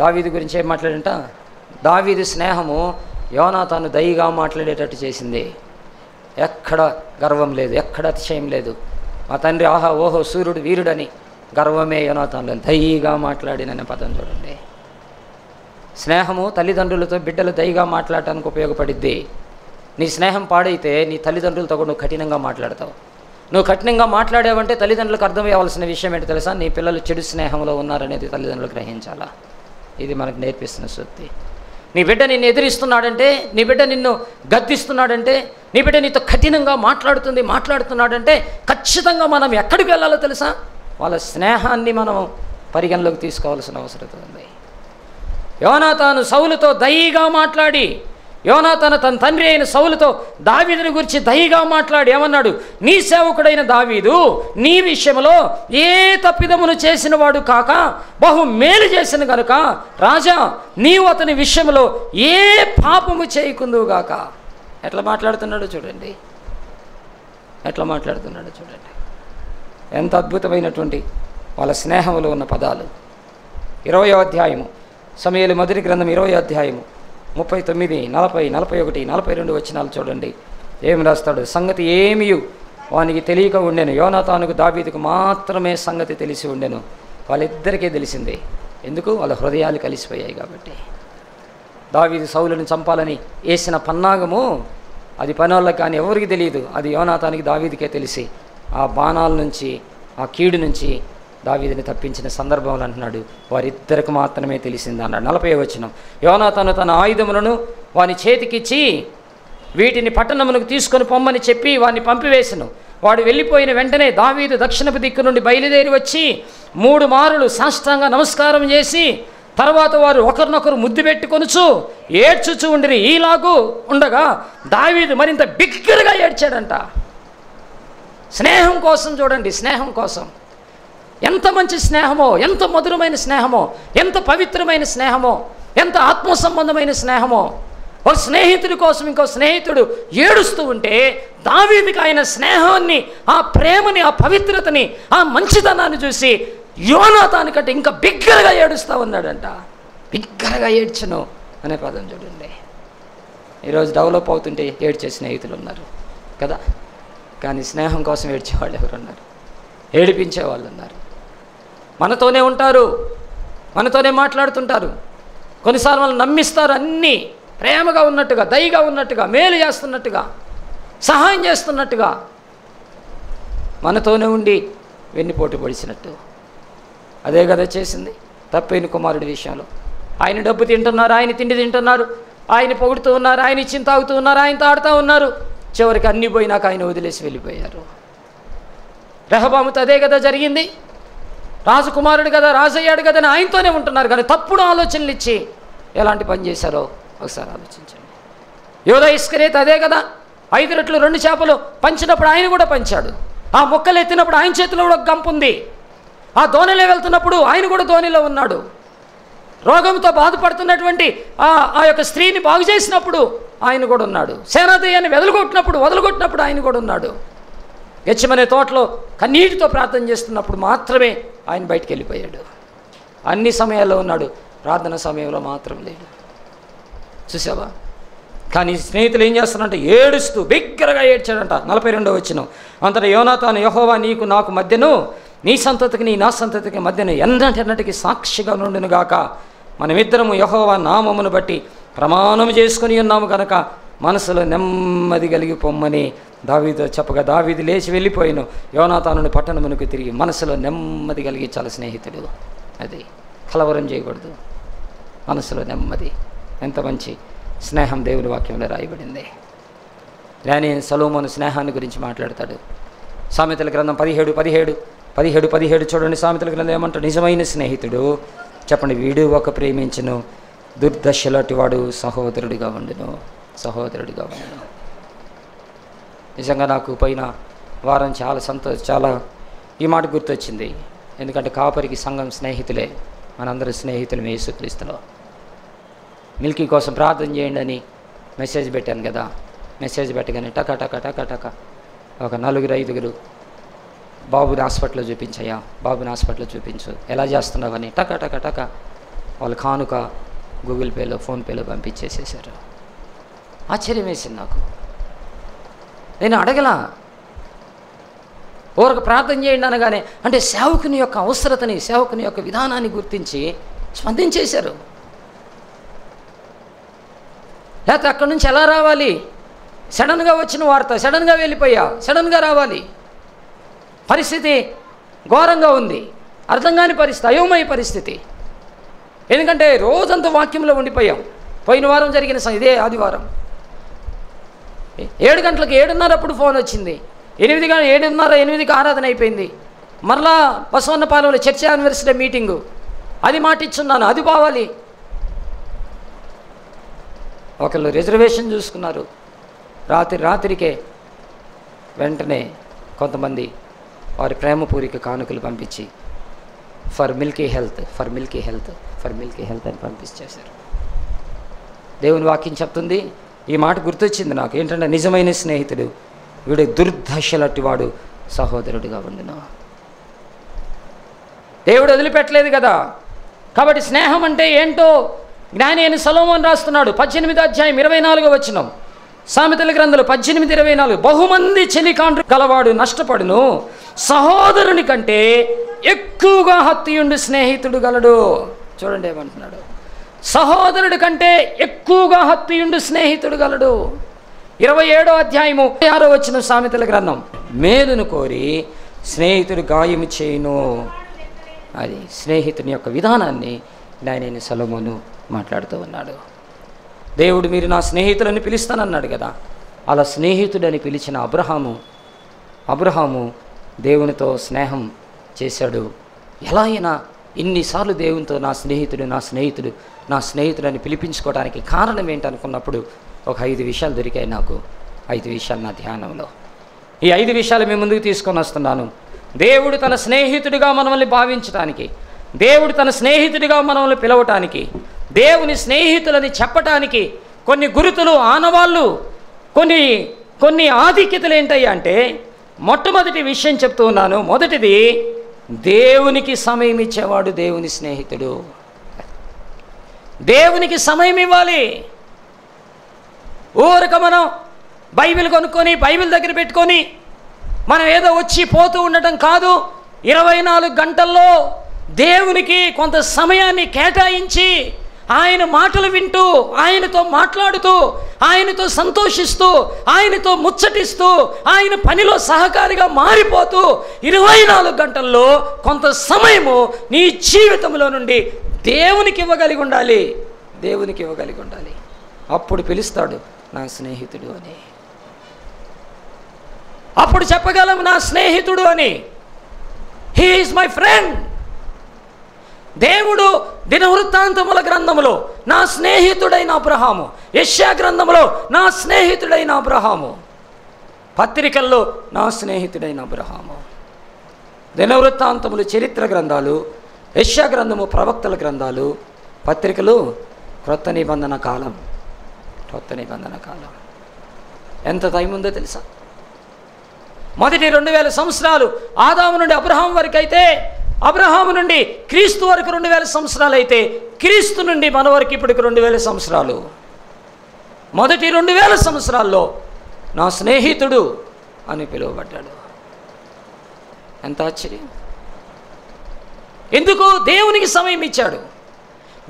దావీదు గురించి ఏం మాట్లాడంట? దావీదు స్నేహము యోనాతాను దయగా మాట్లాడేటట్టు చేసింది. ఎక్కడ గర్వం లేదు, ఎక్కడ అతిశయం లేదు. మా తండ్రి ఆహా ఓహో సూర్యుడు వీరుడని గర్వమే యోనాతానులో. దయగా మాట్లాడిననే పదం చూడండి. స్నేహము తల్లిదండ్రులతో బిడ్డలు దయగా మాట్లాడటానికి ఉపయోగపడిద్ది. నీ స్నేహం పాడైతే నీ తల్లిదండ్రులతో కూడా నువ్వు కఠినంగా మాట్లాడతావు. నువ్వు కఠినంగా మాట్లాడావంటే తల్లిదండ్రులకు అర్థమయ్యవలసిన విషయం ఏంటి తెలుసా? నీ పిల్లలు చెడు స్నేహంలో ఉన్నారనేది తల్లిదండ్రులు గ్రహించాలా. ఇది మనకు నేర్పిస్తున్న సూక్తి. నీ బిడ్డ నిన్ను ఎదిరిస్తున్నాడంటే, నీ బిడ్డ నిన్ను గద్దిస్తున్నాడంటే, నీ బిడ్డ నీతో కఠినంగా మాట్లాడుతున్నాడంటే ఖచ్చితంగా మనం ఎక్కడికి వెళ్ళాలో తెలుసా? వాళ్ళ స్నేహాన్ని మనం పరిగణలోకి తీసుకోవాల్సిన అవసరం ఉంది. యోనాతాను సౌలుతో దయగా మాట్లాడి, యోనాతాను తన తండ్రి అయిన సౌలుతో దావీదుని గురించి దయగా మాట్లాడి ఏమన్నాడు? నీ సేవకుడైన దావీదు నీ విషయంలో ఏ తప్పిదమును చేసిన వాడు కాక బహు మేలు చేసిన కనుక రాజా నీవు అతని విషయంలో ఏ పాపము చేయకుందువుగాక. ఎట్లా మాట్లాడుతున్నాడో చూడండి, ఎట్లా మాట్లాడుతున్నాడో చూడండి. ఎంత అద్భుతమైనటువంటి వాళ్ళ స్నేహంలో ఉన్న పదాలు. 20వ అధ్యాయము సమూయేలు మొదటి గ్రంథం 20వ అధ్యాయము 39, 40, 41, 42 వచనాలు చూడండి. ఏమి రాస్తాడు? సంగతి ఏమియు వానికి తెలియక ఉండెను. యోనాతానుకు దావీదుకు మాత్రమే సంగతి తెలిసి ఉండెను. వాళ్ళిద్దరికీ తెలిసింది. ఎందుకు? వాళ్ళ హృదయాలు కలిసిపోయాయి కాబట్టి. దావీదు సౌలుని చంపాలని వేసిన పన్నాగము అది పనోళ్ళకి కానీ ఎవరికి తెలియదు. అది యోనాతానికి దావీదుకే తెలిసి ఆ బాణాల నుంచి, ఆ కీడు నుంచి దావీదుని తప్పించిన సందర్భంలో అంటున్నాడు, వారిద్దరికి మాత్రమే తెలిసింది అన్నాడు. 40వ వచనం, యోనాతాను తన ఆయుధములను వాని చేతికిచ్చి వీటిని పట్టణమునకు తీసుకొని పొమ్మని చెప్పి వాడిని పంపివేసెను. వాడు వెళ్ళిపోయిన వెంటనే దావీదు దక్షిణపు దిక్కు నుండి బయలుదేరి వచ్చి 3 మారులు సాష్టాంగ నమస్కారం చేసి తర్వాత వారు ఒకరినొకరు ముద్దు పెట్టుకొనుచు ఏడ్చుచూ ఉండిరి. ఈలాగు ఉండగా దావీదు మరింత బిగ్గరగా ఏడ్చాడంట. స్నేహం కోసం చూడండి, స్నేహం కోసం. ఎంత మంచి స్నేహమో, ఎంత మధురమైన స్నేహమో, ఎంత పవిత్రమైన స్నేహమో, ఎంత ఆత్మ సంబంధమైన స్నేహమో. ఒక స్నేహితుడి కోసం ఇంకో స్నేహితుడు ఏడుస్తూ ఉంటే దావీదుకి ఆయన స్నేహాన్ని, ఆ ప్రేమని, ఆ పవిత్రతని, ఆ మంచితనాన్ని చూసి యోనాతానికంటే ఇంకా బిగ్గరగా ఏడుస్తూ ఉన్నాడంట. బిగ్గరగా ఏడ్చను అనే పదం చూడండి. ఈరోజు డెవలప్ అవుతుంటే ఏడ్చే స్నేహితులు ఉన్నారు కదా, కానీ స్నేహం కోసం ఏడ్చేవాళ్ళు ఎవరు ఉన్నారు? ఏడిపించే వాళ్ళు ఉన్నారు. మనతోనే ఉంటారు, మనతోనే మాట్లాడుతుంటారు, కొన్నిసార్లు వాళ్ళు నమ్మిస్తారు, అన్నీ ప్రేమగా ఉన్నట్టుగా, దయగా ఉన్నట్టుగా, మేలు చేస్తున్నట్టుగా, సహాయం చేస్తున్నట్టుగా, మనతోనే ఉండి వెన్నుపోటు పొడిచినట్టు. అదే కదా చేసింది తప్పైన కుమారుడి విషయంలో. ఆయన డబ్బు తింటున్నారు, ఆయన తిండి తింటున్నారు, ఆయన పొగుడుతూ ఉన్నారు, ఆయన ఇచ్చిన తాగుతూ ఉన్నారు, ఆయనతో ఆడుతూ ఉన్నారు. చివరికి అన్నీ పోయినాక ఆయన వదిలేసి వెళ్ళిపోయారు. రెహబాముతో అదే కదా జరిగింది. రాజకుమారుడు కదా, రాజు అయ్యాడు కదా అని ఆయనతోనే ఉంటున్నారు, కానీ తప్పుడు ఆలోచనలు ఇచ్చి ఎలాంటి పని చేశారో ఒకసారి ఆలోచించండి. యూదా ఇస్కరియోతు అదే కదా, 5 రొట్టెలు 2 చేపలు పంచినప్పుడు ఆయన కూడా పంచాడు. ఆ మొక్కలు ఎత్తినప్పుడు ఆయన చేతిలో కూడా ఒక గంపు ఉంది. ఆ ధోనిలో వెళ్తున్నప్పుడు ఆయన కూడా ధోనిలో ఉన్నాడు. రోగంతో బాధపడుతున్నటువంటి ఆ యొక్క స్త్రీని బాగు చేసినప్పుడు ఆయన కూడా ఉన్నాడు. సేనాదయాన్ని వదలగొట్టినప్పుడు ఆయన కూడా ఉన్నాడు. గెత్సేమనే తోటలో కన్నీటితో ప్రార్థన చేస్తున్నప్పుడు మాత్రమే ఆయన బయటికి వెళ్ళిపోయాడు. అన్ని సమయాల్లో ఉన్నాడు, ప్రార్థన సమయంలో మాత్రం లేడు. చూసావా? కానీ స్నేహితులు ఏం చేస్తారంటే ఏడుస్తూ బిగ్గరగా ఏడ్చాడంట. 42వ వచనం, అంతటా యోనాతాను, యెహోవా నీకు నాకు మధ్యను, నీ సంతతికి నీ నా సంతతికి మధ్యను ఎన్నటికి సాక్షిగా నుండును గాక. మనమిద్దరము యెహోవా నామమును బట్టి ప్రమాణం చేసుకుని ఉన్నాము కనుక మనసులో నెమ్మది కలిగి పొమ్మని దావీదు చెప్పగా దావీదు లేచి వెళ్ళిపోయిను. యోనాతానుని పట్టణమునకు తిరిగి మనసులో నెమ్మది కలిగించాలి స్నేహితుడు. అది కలవరం చేయకూడదు, మనసులో నెమ్మది. ఎంత మంచి స్నేహం దేవుని వాక్యంలో రాయబడింది. జ్ఞాని సొలొమోను స్నేహాన్ని గురించి మాట్లాడతాడు. సామెతల గ్రంథం 17:17 చూడండి. సామెతల గ్రంథం ఏమంటాడు? నిజమైన స్నేహితుడు చెప్పండి, వీడు ఒక ప్రేమించును, దుర్దశలాంటి వాడు సహోదరుడిగా ఉండును. నిజంగా నాకు పోయిన వారం చాలా ఈ మాట గుర్తొచ్చింది. ఎందుకంటే కాపరికి సంఘం స్నేహితులే, మనందరూ స్నేహితులు యేసుక్రీస్తులో. మిల్కీ కోసం ప్రార్థన చేయండి అని మెసేజ్ పెట్టాను కదా. మెసేజ్ పెట్టగానే టక ఒక 4-5 బాబుని హాస్పిటల్లో చూపించయ్యా, బాబుని హాస్పిటల్లో చూపించు, ఎలా చేస్తున్నావని టక వాళ్ళు కానుక గూగుల్ పేలో, ఫోన్పేలో పంపించేసేసారు. ఆశ్చర్యం వేసింది నాకు. నేను అడగలా, ఊరకు ప్రార్థన చేయండి అనగానే, అంటే సేవకుని యొక్క అవసరతని, సేవకుని యొక్క విధానాన్ని గుర్తించి స్పందించేశారు. లేకపోతే అక్కడి నుంచి ఎలా రావాలి? సడన్గా వచ్చిన వార్త, సడన్గా వెళ్ళిపోయా, సడన్గా రావాలి. పరిస్థితి ఘోరంగా ఉంది, అర్థం కాని పరిస్థితి, అయోమయ పరిస్థితి. ఎందుకంటే రోజంతా వాక్యంలో ఉండిపోయాం. పోయిన వారం జరిగిన ఇదే ఆదివారం 7 గంటలకు 7:30 అప్పుడు ఫోన్ వచ్చింది. 7:30-8కి ఆరాధన అయిపోయింది. మరలా బసవన్నపాలెంలో చర్చ్ యానివర్సరీ మీటింగు, అది మాట ఇచ్చున్నాను, అది పోవాలి. ఒకళ్ళు రిజర్వేషన్ చూసుకున్నారు. రాత్రికే వెంటనే కొంతమంది వారి ప్రేమపూరిక కానుకలు పంపించి ఫర్ మిల్కీ హెల్త్ అని పంపించేశారు. దేవుని వాక్యం చెప్తుంది. ఈ మాట గుర్తొచ్చింది నాకు. ఏంటంటే నిజమైన స్నేహితుడు వీడు దుర్దశలటి వాడు సహోదరుడిగా ఉండును. దేవుడు వదిలిపెట్టలేదు కదా. కాబట్టి స్నేహం అంటే ఏంటో జ్ఞాని అయిన సొలొమోను రాస్తున్నాడు. 18:24 వచనం, సామెతల గ్రంథంలో 18:24, బహుమంది చెలికాండ్రు గలవాడు నష్టపడును, సహోదరుని కంటే ఎక్కువగా హత్తియుండు స్నేహితుడు గలడు. చూడండి ఏమంటున్నాడు, సహోదరుడి కంటే ఎక్కువగా హత్తియుండు స్నేహితుడు గలడు. 27వ అధ్యాయము 6వ వచనం సామెతల గ్రంథం. మేలును కోరి స్నేహితుడు గాయము చేయును. అది స్నేహితుని యొక్క విధానాన్ని జ్ఞానైన సొలొమోను మాట్లాడుతూ ఉన్నాడు. దేవుడు మీరు నా స్నేహితులని పిలుస్తానన్నాడు కదా. అలా స్నేహితుడని పిలిచిన అబ్రహాము దేవునితో స్నేహం చేశాడు. ఎలా అయినా ఇన్నిసార్లు దేవునితో నా స్నేహితుడు అని పిలిపించుకోవడానికి కారణం ఏంటనుకున్నప్పుడు ఒక 5 విషయాలు దొరికాయి నాకు. 5 విషయాలు నా ధ్యానంలో. ఈ 5 విషయాలు మీ ముందుకు తీసుకొని వస్తున్నాను. దేవుడు తన స్నేహితుడిగా మనల్ని భావించడానికి, దేవుడు తన స్నేహితుడిగా మనల్ని పిలవటానికి, దేవుని స్నేహితులని చెప్పటానికి కొన్ని గురుతులు, ఆనవాళ్ళు, కొన్ని ఆధిక్యతలు ఏంటయ్యా అంటే, మొట్టమొదటి విషయం చెప్తూ ఉన్నాను. మొదటిది, దేవునికి సమయం ఇచ్చేవాడు దేవుని స్నేహితుడు. దేవునికి సమయం ఇవ్వాలి. ఊరక మనం బైబిల్ కొనుక్కొని బైబిల్ దగ్గర పెట్టుకొని మనం ఏదో వచ్చి పోతూ ఉండటం కాదు. 24 గంటల్లో దేవునికి కొంత సమయాన్ని కేటాయించి ఆయన మాటలు వింటూ, ఆయనతో మాట్లాడుతూ, ఆయనతో సంతోషిస్తూ, ఆయనతో ముచ్చటిస్తూ, ఆయన పనిలో సహకారిగా మారిపోతూ 24 గంటల్లో కొంత సమయము నీ జీవితంలో నుండి దేవునికి ఇవ్వగలిగి ఉండాలి. అప్పుడు పిలుస్తాడు నా స్నేహితుడు అని. అప్పుడు చెప్పగలం నా స్నేహితుడు అని. He is my friend. దేవుడు దినవృత్తాంతముల గ్రంథములో నా స్నేహితుడైన అబ్రహాము, యెషయా గ్రంథములో నా స్నేహితుడైన అబ్రహాము, పత్రికల్లో నా స్నేహితుడైన అబ్రహాము, దినవృత్తాంతములు చరిత్ర గ్రంథాలు, యెషయా గ్రంథము ప్రవక్తల గ్రంథాలు, పత్రికలు క్రొత్త నిబంధన కాలం. ఎంత టైం ఉందో తెలుసా? మొదటి 2000 సంవత్సరాలు ఆదాము నుండి అబ్రహాం వరకు అయితే, అబ్రహాము నుండి క్రీస్తు వరకు 2000 సంవత్సరాలు అయితే, క్రీస్తు నుండి మన వరకు ఇప్పటికి 2000 సంవత్సరాలు. మొదటి 2000 సంవత్సరాల్లో నా స్నేహితుడు అని పిలువబడ్డాడు. ఎంత ఆశ్చర్యం! ఎందుకు? దేవునికి సమయం ఇచ్చాడు,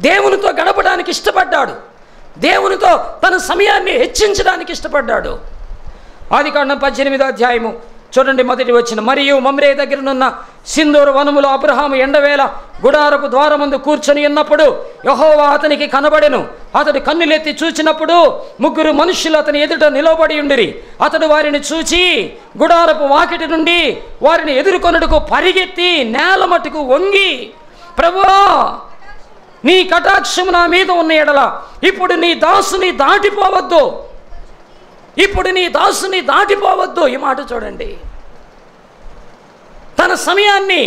దేవునితో గడపడానికి ఇష్టపడ్డాడు, దేవునితో తన సమయాన్ని హెచ్చించడానికి ఇష్టపడ్డాడు. ఆదికాండం 18వ అధ్యాయము చూడండి, మొదటి వచనం. మరియు మమ్రే దగ్గరనున్న సింధూర వనములో అబ్రహాము ఎండవేళ గుడారపు ద్వారమందు కూర్చొని ఉన్నప్పుడు యెహోవా అతనికి కనబడెను. అతడు కన్నులెత్తి చూచినప్పుడు 3 మనుష్యులు అతని ఎదుట నిలబడి ఉండిరి. అతడు వారిని చూచి గుడారపు వాకిటి నుండి వారిని ఎదుర్కొనుటకు పరిగెత్తి నేల మట్టుకు వంగి, ప్రభువా నీ కటాక్షము నా మీద ఉన్న ఎడల ఇప్పుడు నీ దాసుని దాటిపోవద్దు. ఈ మాట చూడండి. తన సమయాన్ని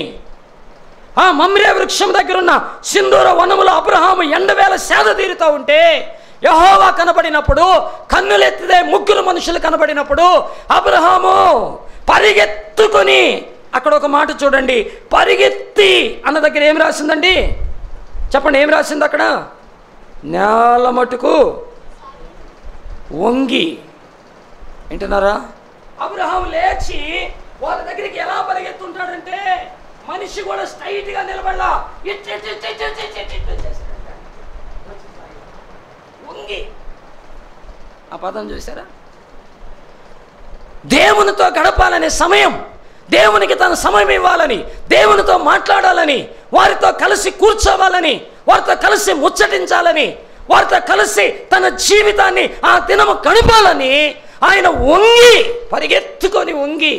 ఆ మమ్రే వృక్షం దగ్గరున్న సింధూర వనములో అబ్రహాము ఎండవేళ సేద తీరుతూ ఉంటే యెహోవా కనబడినప్పుడు, కన్నులెత్తిదే 3 మనుషులు కనబడినప్పుడు అబ్రహాము పరిగెత్తుకొని, అక్కడ ఒక మాట చూడండి, పరిగెత్తి అన్న దగ్గర ఏం రాసిందండి? చెప్పండి, ఏం రాసింది అక్కడ? నేల మటుకు వంగి. వింటున్నారా? అబ్రహాం లేచి వాళ్ళ దగ్గరికి ఎలా పరిగెత్తుంటాడంటే, మనిషి కూడా స్ట్రైట్గా నిలబడలా, వంగి. ఆ పదం చూసారా? దేవునితో గడపాలనే సమయం, దేవునికి తన సమయం ఇవ్వాలని, దేవునితో మాట్లాడాలని, వారితో కలిసి కూర్చోవాలని, వారితో కలిసి ముచ్చటించాలని, వారితో కలిసి తన జీవితాన్ని ఆ దినము గడపాలని ఆయన పరిగెత్తుకొని వంగి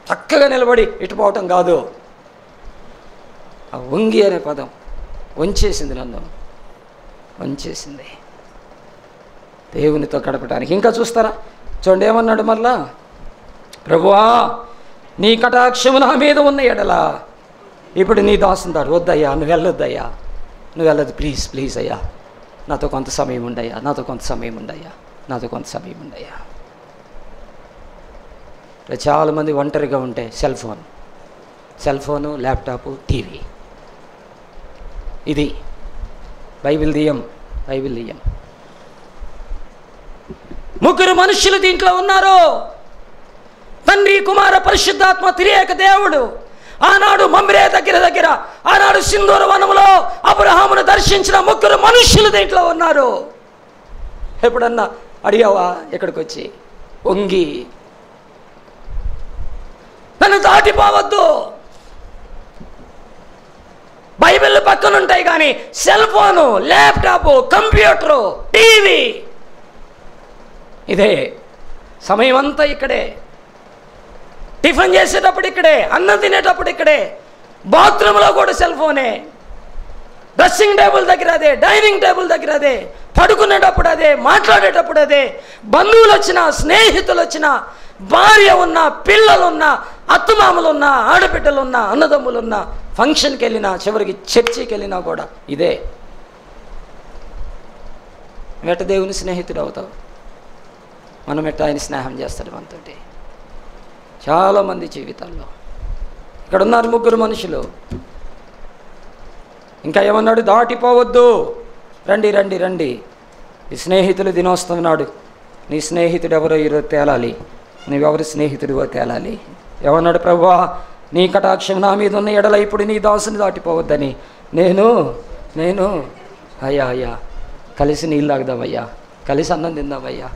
చక్కగా నిలబడి ఇటుపోవటం కాదు. ఆ వంగి అనే పదం వంచేసింది, నన్ను వంచేసింది దేవునితో గడపడానికి. ఇంకా చూస్తారా? చూడండి ఏమన్నాడు మళ్ళా, ప్రభువా నీ కటాక్షము నా మీద ఉన్న ఎడలా ఇప్పుడు నీ దాసుందాడు. వద్దయ్యా, నువ్వు వెళ్ళొద్దు, ప్లీజ్ అయ్యా, నాతో కొంత సమయం ఉండయ్యా. చాలామంది ఒంటరిగా ఉంటే సెల్ ఫోను, ల్యాప్టాపు, టీవీ. ఇది బైబిల్ తీయం. 3 మనుష్యులు దీంట్లో ఉన్నారు. తండ్రి, కుమార, పరిశుద్ధాత్మ త్రియేక దేవుడు. ఆనాడు మమ్రే దగ్గర ఆనాడు సింధూర వనములో అబ్రహామును దర్శించిన 3 మనుష్యులు దీంట్లో ఉన్నారు. ఎప్పుడన్నా అడిగావా? ఇక్కడికి వచ్చి వంగి నన్ను దాటిపోవద్దు. బైబిల్ పక్కన ఉంటాయి కానీ cell phone, laptop, computer, TV, ఇదే సమయం అంతా ఇక్కడే. టిఫిన్ చేసేటప్పుడు ఇక్కడే, అన్నం తినేటప్పుడు ఇక్కడే, బాత్రూంలో కూడా సెల్ ఫోనే, డ్రెస్సింగ్ టేబుల్ దగ్గర అదే, డైనింగ్ టేబుల్ దగ్గర అదే, పడుకునేటప్పుడు అదే, మాట్లాడేటప్పుడు అదే, బంధువులు వచ్చినా, స్నేహితులు వచ్చినా, భార్య ఉన్నా, పిల్లలున్నా, అత్తమామలున్నా, ఆడబిడ్డలున్నా, అన్నదమ్ములున్నా, ఫంక్షన్కి వెళ్ళినా, చివరికి చర్చికి వెళ్ళినా కూడా ఇదే. ఎట్ట దేవుని స్నేహితుడు అవుతావు? మనం ఎట్ట ఆయన స్నేహం చేస్తాడు మనతోటి? చాలామంది జీవితాల్లో ఇక్కడ ఉన్నారు ముగ్గురు మనుషులు. ఇంకా ఏమన్నాడు? దాటిపోవద్దు, రండి రండి రండి. ఈ స్నేహితులు దినోత్సవం నాడు నీ స్నేహితుడు ఎవరో ఈరోజు తేలాలి, నువ్వెవరి స్నేహితుడివో తేలాలి. ఏమన్నాడు? ప్రభువా, నీ కటాక్షం నా మీద ఉన్న ఎడల ఇప్పుడు నీ దాసుని దాటిపోవద్దని నేను అయ్యా అయ్యా కలిసి నీళ్ళు తాగుదామయ్యా, కలిసి అన్నం తిందామయ్యా.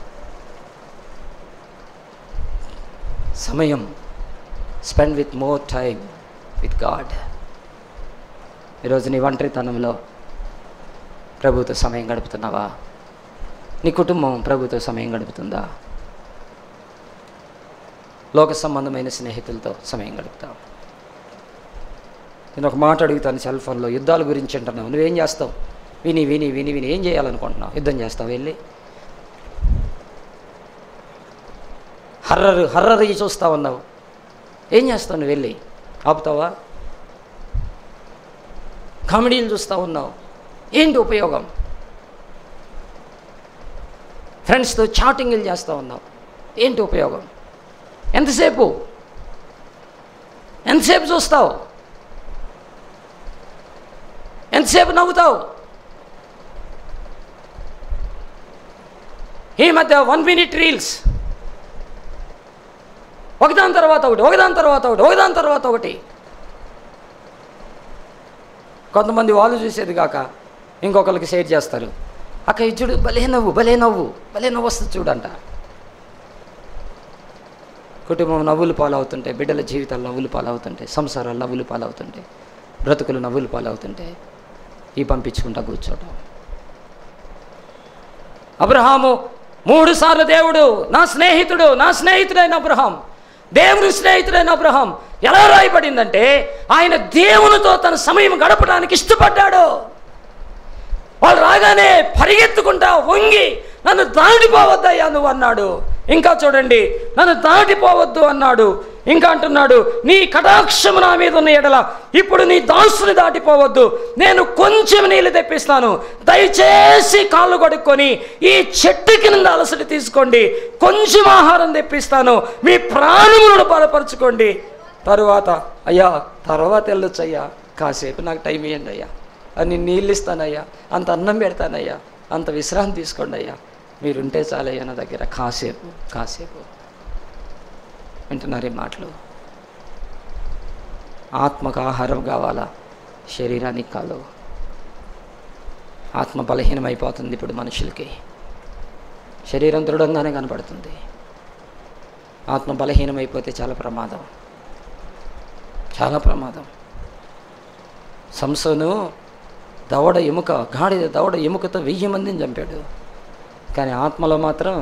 సమయం spend with more time with God. ఈరోజు నీ ఒంటరితనంలో ప్రభుతో సమయం గడుపుతున్నావా? నీ కుటుంబం ప్రభుతో సమయం గడుపుతుందా? లోక సంబంధమైన స్నేహితులతో సమయం గడుపుతావు? నేను ఒక మాట అడుగుతాను, సెల్ ఫోన్లో యుద్ధాల గురించి అంటున్నావు, నువ్వేం చేస్తావు? విని విని విని విని ఏం చేయాలనుకుంటున్నావు? యుద్ధం చేస్తావు వెళ్ళి? హర్రర్ చూస్తా ఉన్నావు, ఏం చేస్తావు నువ్వు వెళ్ళి? ఆపుతావా? కామెడీలు చూస్తూ ఉన్నావు, ఏంటి ఉపయోగం? ఫ్రెండ్స్తో చాటింగ్లు చేస్తూ ఉన్నావు, ఏంటి ఉపయోగం? ఎంతసేపు చూస్తావు? ఎంతసేపు నవ్వుతావు? ఈ మధ్య 1 minute రీల్స్ ఒకదాని తర్వాత ఒకటి. కొంతమంది వాళ్ళు చూసేది కాక ఇంకొకరికి షేర్ చేస్తారు. అక్క ఇచ్చుడు భలే నవ్వు వస్తుంది చూడంట. కుటుంబం నవ్వులు పాలవుతుంటే, బిడ్డల జీవితాలు నవ్వులు పాలవుతుంటే, సంసారాలు నవ్వులు పాలవుతుంటే, బ్రతుకులు నవ్వులు పాలవుతుంటే ఈ పంపించుకుంటా కూర్చోటం. అబ్రహాము 3 సార్లు దేవుడు నా స్నేహితుడైన అబ్రహాం, దేవుని స్నేహితుడైన అబ్రహాం ఎలా రాయబడిందంటే ఆయన దేవునితో తన సమయం గడపడానికి ఇష్టపడ్డాడు. వాళ్ళు రాగానే పరిగెత్తుకుంటా వంగి నన్ను దాటిపోవద్దయ్యా నువ్వు అన్నాడు. ఇంకా చూడండి, నన్ను దాటిపోవద్దు అన్నాడు. ఇంకా అంటున్నాడు, నీ కటాక్షము నా మీద ఉన్న ఎడల ఇప్పుడు నీ దాసుని దాటిపోవద్దు, నేను కొంచెం నీళ్ళు తెప్పిస్తాను, దయచేసి కాళ్ళు కడుక్కొని ఈ చెట్టు కింద అలసట తీసుకోండి, కొంచెం ఆహారం తెప్పిస్తాను, మీ ప్రాణములను బలపరచుకోండి, తర్వాత వెళ్ళొచ్చు అయ్యా, కాసేపు నాకు టైం ఇవ్వండి అయ్యా, అని నీళ్ళు ఇస్తానయ్యా, అంత అన్నం పెడతానయ్యా, అంత విశ్రాంతి తీసుకోండి అయ్యా, మీరుంటే చాలయ్యా నా దగ్గర కాసేపు. వింటున్నారు ఈ మాటలు? ఆత్మకు ఆహారం కావాలా, శరీరానికి కాదు. ఆత్మ బలహీనమైపోతుంది ఇప్పుడు మనుషులకి. శరీరం దృఢంగానే కనపడుతుంది, ఆత్మ బలహీనమైపోతే చాలా ప్రమాదం. సంసోను గాడిద దవడ ఎముకతో 1000 మందిని చంపాడు, కానీ ఆత్మలో మాత్రం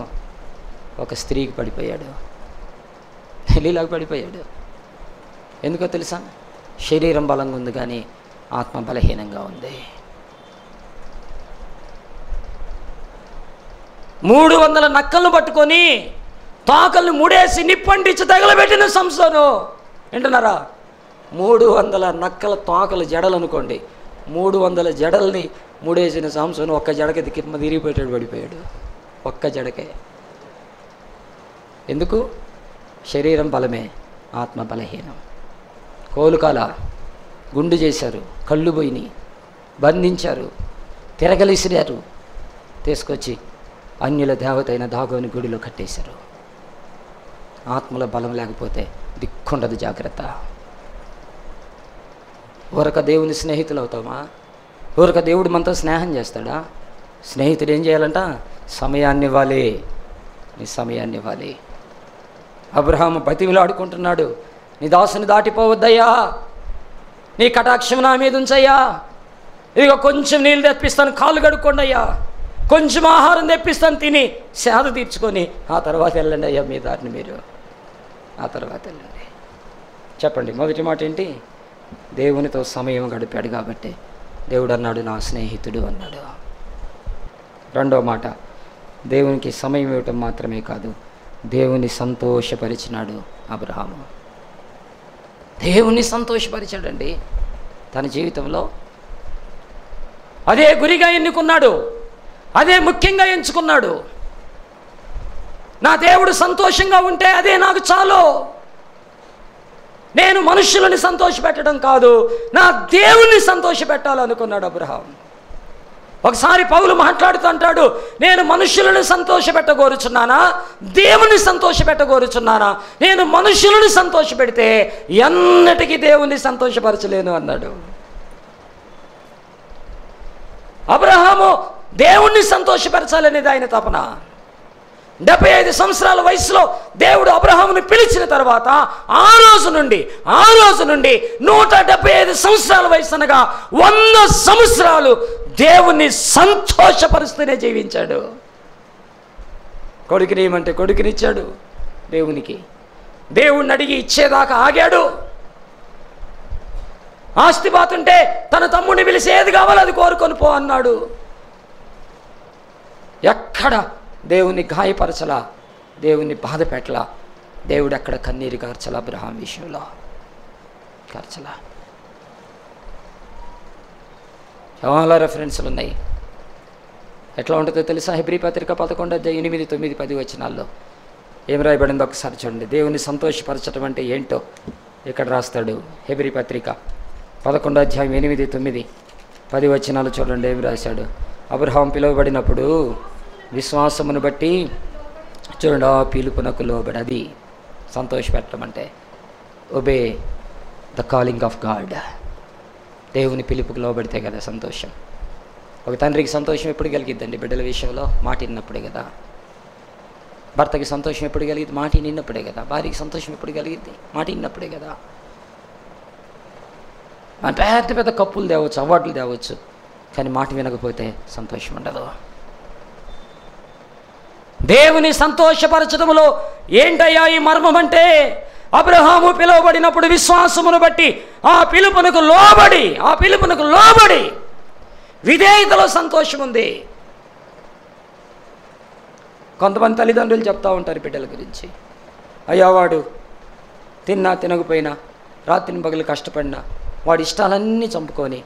ఒక స్త్రీకి పడిపోయాడు, లీలాకు పడిపోయాడు. ఎందుకో తెలుసా? శరీరం బలంగా ఉంది కానీ ఆత్మ బలహీనంగా ఉంది. 300 నక్కలను పట్టుకొని తోకల్ని ముడేసి నిప్పంటించి తగలబెట్టిన సంసోను. వింటున్నారా? 300 నక్కల తోకలు జడలు అనుకోండి, 300 జడల్ని ముడేసిన సంసోను ఒక్క జడకి కింద తిరిగిపోయాడు, పడిపోయాడు ఒక్క జడకే. ఎందుకు? శరీరం బలమే, ఆత్మ బలహీనం. కోలుకాల గుండు చేశారు, కళ్ళు పోయినాయి, బంధించారు, తిరగలిసిరారు, తీసుకొచ్చి అన్యుల దేవత అయిన దాగోని గుడిలో కట్టేశారు. ఆత్మలో బలం లేకపోతే దిక్కుండదు, జాగ్రత్త. ఊరక దేవుని స్నేహితులు అవుతామా? ఊరక దేవుడు మనతో స్నేహం చేస్తాడా? స్నేహితుడు ఏం చేయాలంట? సమయాన్ని ఇవ్వాలి. నీ సమయాన్ని ఇవ్వాలి. అబ్రహాము బతిమిలాడుకుంటున్నాడు, నీ దాసుని దాటిపోవద్దయ్యా, నీ కటాక్షం నా మీద ఉంచయ్యా, ఇదిగో కొంచెం నీళ్ళు తెప్పిస్తాను, కాళ్ళు కడుక్కోండి అయ్యా, కొంచెం ఆహారం తెప్పిస్తాను, తిని సేద తీర్చుకొని ఆ తర్వాత వెళ్ళండి అయ్యా మీ దారిని మీరు, ఆ తర్వాత వెళ్ళండి. చెప్పండి, మొదటి మాట ఏంటి? దేవునితో సమయం గడిపాడు కాబట్టి దేవుడు అన్నాడు నా స్నేహితుడు అన్నాడు. రెండో మాట, దేవునికి సమయం ఇవ్వటం మాత్రమే కాదు, దేవుని సంతోషపరిచినాడు అబ్రహాము. దేవుణ్ణి సంతోషపరిచాడండి తన జీవితంలో. అదే గురిగా ఎన్నుకున్నాడు, అదే ముఖ్యంగా ఎంచుకున్నాడు. నా దేవుడు సంతోషంగా ఉంటే అదే నాకు చాలు. నేను మనుషులని సంతోషపెట్టడం కాదు, నా దేవుణ్ణి సంతోషపెట్టాలనుకున్నాడు అబ్రహాం. ఒకసారి పౌలు మాట్లాడుతూ అంటాడు, నేను మనుషులను సంతోషపెట్టగోరుచున్నానా, దేవుణ్ణి సంతోషపెట్టగోరుచున్నానా? నేను మనుషులను సంతోషపెడితే ఎన్నటికీ దేవుణ్ణి సంతోషపరచలేను అన్నాడు. అబ్రహాము దేవుణ్ణి సంతోషపరచాలనేది ఆయన తపన. 75 సంవత్సరాల వయసులో దేవుడు అబ్రహాముని పిలిచిన తర్వాత ఆ రోజు నుండి 175 సంవత్సరాల వయసు అనగా 100 సంవత్సరాలు దేవుణ్ణి సంతోషపరుస్తూనే జీవించాడు. కొడుకుని ఏమంటే కొడుకునిచ్చాడు దేవునికి, దేవుణ్ణి అడిగి ఇచ్చేదాకా ఆగాడు. ఆస్తి బాతుంటే తన తమ్ముడిని పిలిచి ఏది కావాలో అది కోరుకొని పో అన్నాడు. ఎక్కడ దేవుని గాయపరచలా, దేవుని బాధ పెట్టలా, దేవుడు ఎక్కడ కన్నీరు కార్చలా, అబ్రహాం విషయంలో కార్చలా. చాలా రెఫరెన్స్లు ఉన్నాయి. ఎట్లా ఉంటుందో తెలుసా? హెబ్రీ పత్రిక 11:8-9-10 వచనాల్లో ఏం రాయబడిందో ఒకసారి చూడండి. దేవుని సంతోషపరచడం అంటే ఏంటో ఇక్కడ రాస్తాడు. హెబ్రీ పత్రిక 11:8-9-10 వచనాలు చూడండి. ఏం రాశాడు? అబ్రహాం పిలువబడినప్పుడు విశ్వాసమును బట్టి చూడండి, ఆ పిలుపునకు లోబడి, అది సంతోషపెట్టడం అంటే obey the calling of God. దేవుని పిలుపుకు లోబడితే కదా సంతోషం. ఒక తండ్రికి సంతోషం ఎప్పుడు కలిగిద్దండి? బిడ్డల విషయంలో మాట విన్నప్పుడే కదా. భర్తకి సంతోషం ఎప్పుడు కలిగిద్ది? మాట విన్నప్పుడే కదా. భార్యకి సంతోషం ఎప్పుడు కలిగిద్ది? మాట విన్నప్పుడే కదా. మన పెద్ద పెద్ద కప్పులు తేవచ్చు, అవార్డులు తేవచ్చు, కానీ మాట వినకపోతే సంతోషం ఉండదు. దేవుని సంతోషపరచడంలో ఏంటయ్యా ఈ మర్మం అంటే, అబ్రహాము పిలువబడినప్పుడు విశ్వాసమును బట్టి ఆ పిలుపునకు లోబడి విధేయతలో సంతోషం ఉంది. కొంతమంది తల్లిదండ్రులు చెప్తూ ఉంటారు బిడ్డల గురించి, అయ్యా వాడు తిన్నా తినకపోయినా రాత్రిని పగలు కష్టపడినా వాడి ఇష్టాలన్నీ చంపుకొని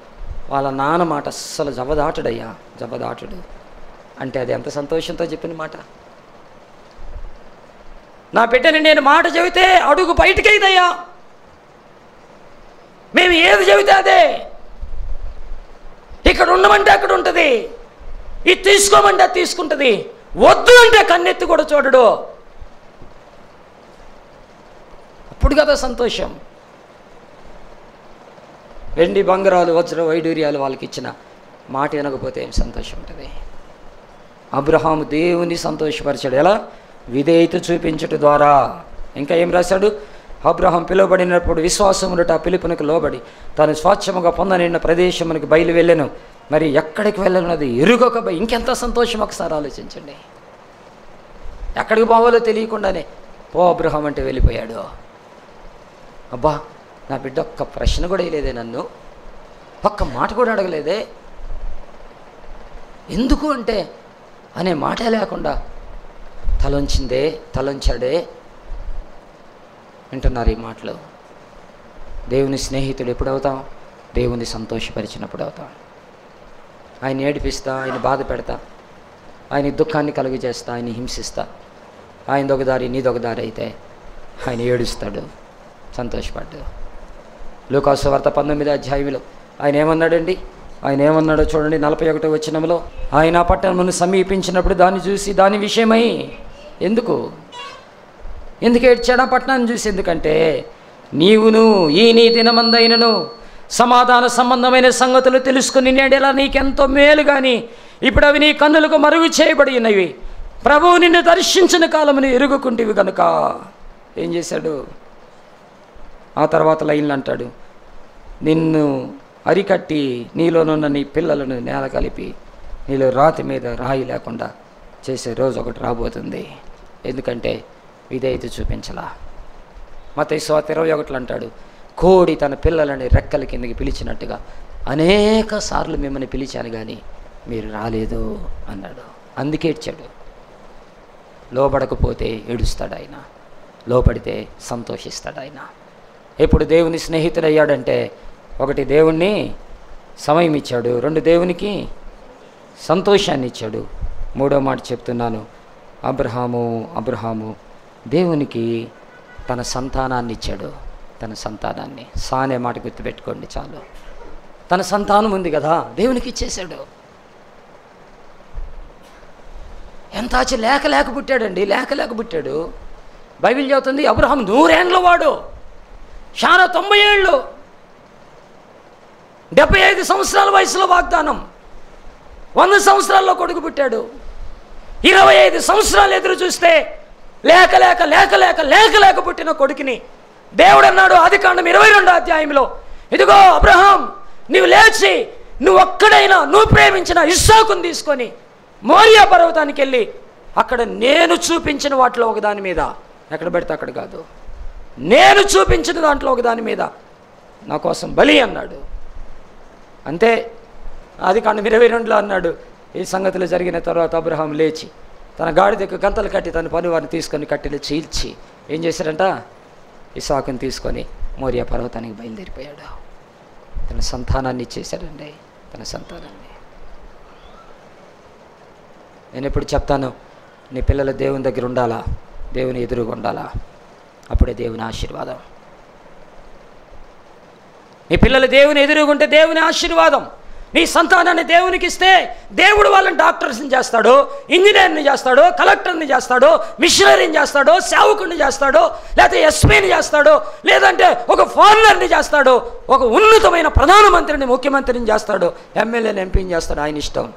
వాళ్ళ నాన్న మాట అస్సలు జవదాటడు అంటే అది ఎంత సంతోషంతో చెప్పిన మాట. నా బిడ్డని నేను మాట చెబితే అడుగు బయటికైదయ్యా, మేము ఏది చెబితే అదే, ఇక్కడ ఉండమంటే అక్కడ ఉంటుంది, ఇది తీసుకోమంటే అది తీసుకుంటుంది, వద్దు అంటే కన్నెత్తి కూడా చూడడు. అప్పుడు కదా సంతోషం. వెండి బంగారాలు వజ్ర వైడూర్యాలు వాళ్ళకి ఇచ్చిన మాట వినకపోతే ఏం సంతోషం ఉంటుంది? అబ్రహాము దేవుని సంతోషపరిచాడు. ఎలా? విధేయత చూపించట ద్వారా. ఇంకా ఏం రాశాడు? అబ్రహాం పిలువబడినప్పుడు విశ్వాసమునుట ఆ పిలుపునకు లోబడి తాను స్వాచ్ఛముగా పొందనిన్న ప్రదేశమునికి బయలు వెళ్ళాను. మరి ఎక్కడికి వెళ్ళనున్నది ఎరుగొక ఇంకెంత సంతోషం ఒకసారి ఆలోచించండి. ఎక్కడికి పోవాలో తెలియకుండానే పో అబ్రహాం అంటే వెళ్ళిపోయాడు. అబ్బా, నా బిడ్డ ఒక్క ప్రశ్న కూడా వేయలేదే, నన్ను ఒక్క మాట కూడా అడగలేదే, ఎందుకు అంటే అనే మాటే లేకుండా తలంచాడే. వింటున్నారు ఈ మాటలు? దేవుని స్నేహితుడు ఎప్పుడు అవుతాం? దేవుని సంతోషపరిచినప్పుడు అవుతాం. ఆయన ఏడిపిస్తా, ఆయన బాధ పెడతా, ఆయన దుఃఖాన్ని కలుగు చేస్తా, ఆయన హింసిస్తా, ఆయనదొక దారి నీదొక దారి అయితే ఆయన ఏడుస్తాడు, సంతోషపడ్డాడు. లూకాసు వార్త 19వ అధ్యాయంలో ఆయన ఏమన్నాడండి? ఆయన ఏమన్నాడో చూడండి. 41వ వచనంలో, ఆయన పట్టణమును సమీపించినప్పుడు దాన్ని చూసి దాని విషయమై ఎందుకు ఏడ్చాడా? పట్టణాన్ని చూసి. ఎందుకంటే నీవును ఈ నీ దినమందైనను సమాధాన సంబంధమైన సంగతులు తెలుసుకుని నేడేలా నీకెంతో మేలు, కానీ ఇప్పుడు అవి నీ కన్నులకు మరుగు చేయబడి ఉన్నవి. ప్రభువు నిన్ను దర్శించిన కాలముని ఎరుగుకుంటివి కనుక ఏం చేశాడు? ఆ తర్వాత లైన్లు అంటాడు, నిన్ను అరికట్టి నీలోనున్న నీ పిల్లలను నేల కలిపి నీలో రాతి మీద రాయి లేకుండా చేసే రోజు ఒకటి రాబోతుంది. ఎందుకంటే విధేయత చూపించలా. మత్తయి 21 అంటాడు, కోడి తన పిల్లలని రెక్కల కిందకి పిలిచినట్టుగా అనేక సార్లు మిమ్మల్ని పిలిచాను కానీ మీరు రాలేదు అన్నాడు. అందుకే ఏడ్చాడు. లోబడకపోతే ఏడుస్తాడు ఆయన, లోబడితే సంతోషిస్తాడు ఆయన. ఎప్పుడు దేవుని స్నేహితుడయ్యాడంటే, ఒకటి దేవుణ్ణి సమయం ఇచ్చాడు, 2 దేవునికి సంతోషాన్ని ఇచ్చాడు. 3వ మాట చెప్తున్నాను, అబ్రహాము దేవునికి తన సంతానాన్ని ఇచ్చాడు. తన సంతానాన్ని, సానే మాట గుర్తుపెట్టుకోండి చాలు. తన సంతానం ఉంది కదా, దేవునికి ఇచ్చేశాడు. ఎంత ఆచి లేక పుట్టాడండి, లేక పుట్టాడు. బైబిల్ చెబుతుంది అబ్రహాం 100 ఏండ్ల వాడు, శారా 90 ఏళ్ళు, 75 సంవత్సరాల వయసులో వాగ్దానం, 100 సంవత్సరాల్లో కొడుకు పుట్టాడు. 25 సంవత్సరాలు ఎదురు చూస్తే లేక పుట్టిన కొడుకుని దేవుడు అన్నాడు ఆదికాండం 22వ అధ్యాయంలో, ఇదిగో అబ్రహాం, నువ్వు లేచి నువ్వు ఒక్కడైనా నువ్వు ప్రేమించిన ఇస్సాకుని తీసుకొని మోరియా పర్వతానికి వెళ్ళి అక్కడ నేను చూపించిన వాటిలో ఒకదాని మీద, ఎక్కడ పెడితే అక్కడ కాదు, నేను చూపించిన దాంట్లో ఒకదాని మీద నా కోసం బలి అన్నాడు. అంతే, ఆదికాండం 22లో అన్నాడు. ఈ సంగతులు జరిగిన తర్వాత అబ్రహాం లేచి తన గాడిదకు గంతలు కట్టి తన పనివారిని తీసుకొని కట్టెలు చీల్చి ఏం చేశాడంట? ఇస్సాకుని తీసుకొని మోరియా పర్వతానికి బయలుదేరిపోయాడు. తన సంతానాన్ని ఇచ్చేశాడండి, తన సంతానాన్ని. నేను ఎప్పుడు చెప్తాను, నీ పిల్లలు దేవుని దగ్గర ఉండాలా, దేవుని ఎదురుగా ఉండాలా, అప్పుడే దేవుని ఆశీర్వాదం. నీ పిల్లలు దేవుని ఎదురుగుంటే దేవుని ఆశీర్వాదం. నీ సంతానాన్ని దేవునికి ఇస్తే దేవుడు వాళ్ళని డాక్టర్స్ని చేస్తాడు, ఇంజనీర్ని చేస్తాడు, కలెక్టర్ని చేస్తాడు, మిషనరీని చేస్తాడు, సేవకుడిని చేస్తాడు, లేకపోతే ఎస్పీని చేస్తాడు, లేదంటే ఒక ఫారినర్ని చేస్తాడు, ఒక ఉన్నతమైన ప్రధానమంత్రిని ముఖ్యమంత్రిని చేస్తాడు, ఎమ్మెల్యేని ఎంపీని చేస్తాడు. ఆయన ఇష్టం.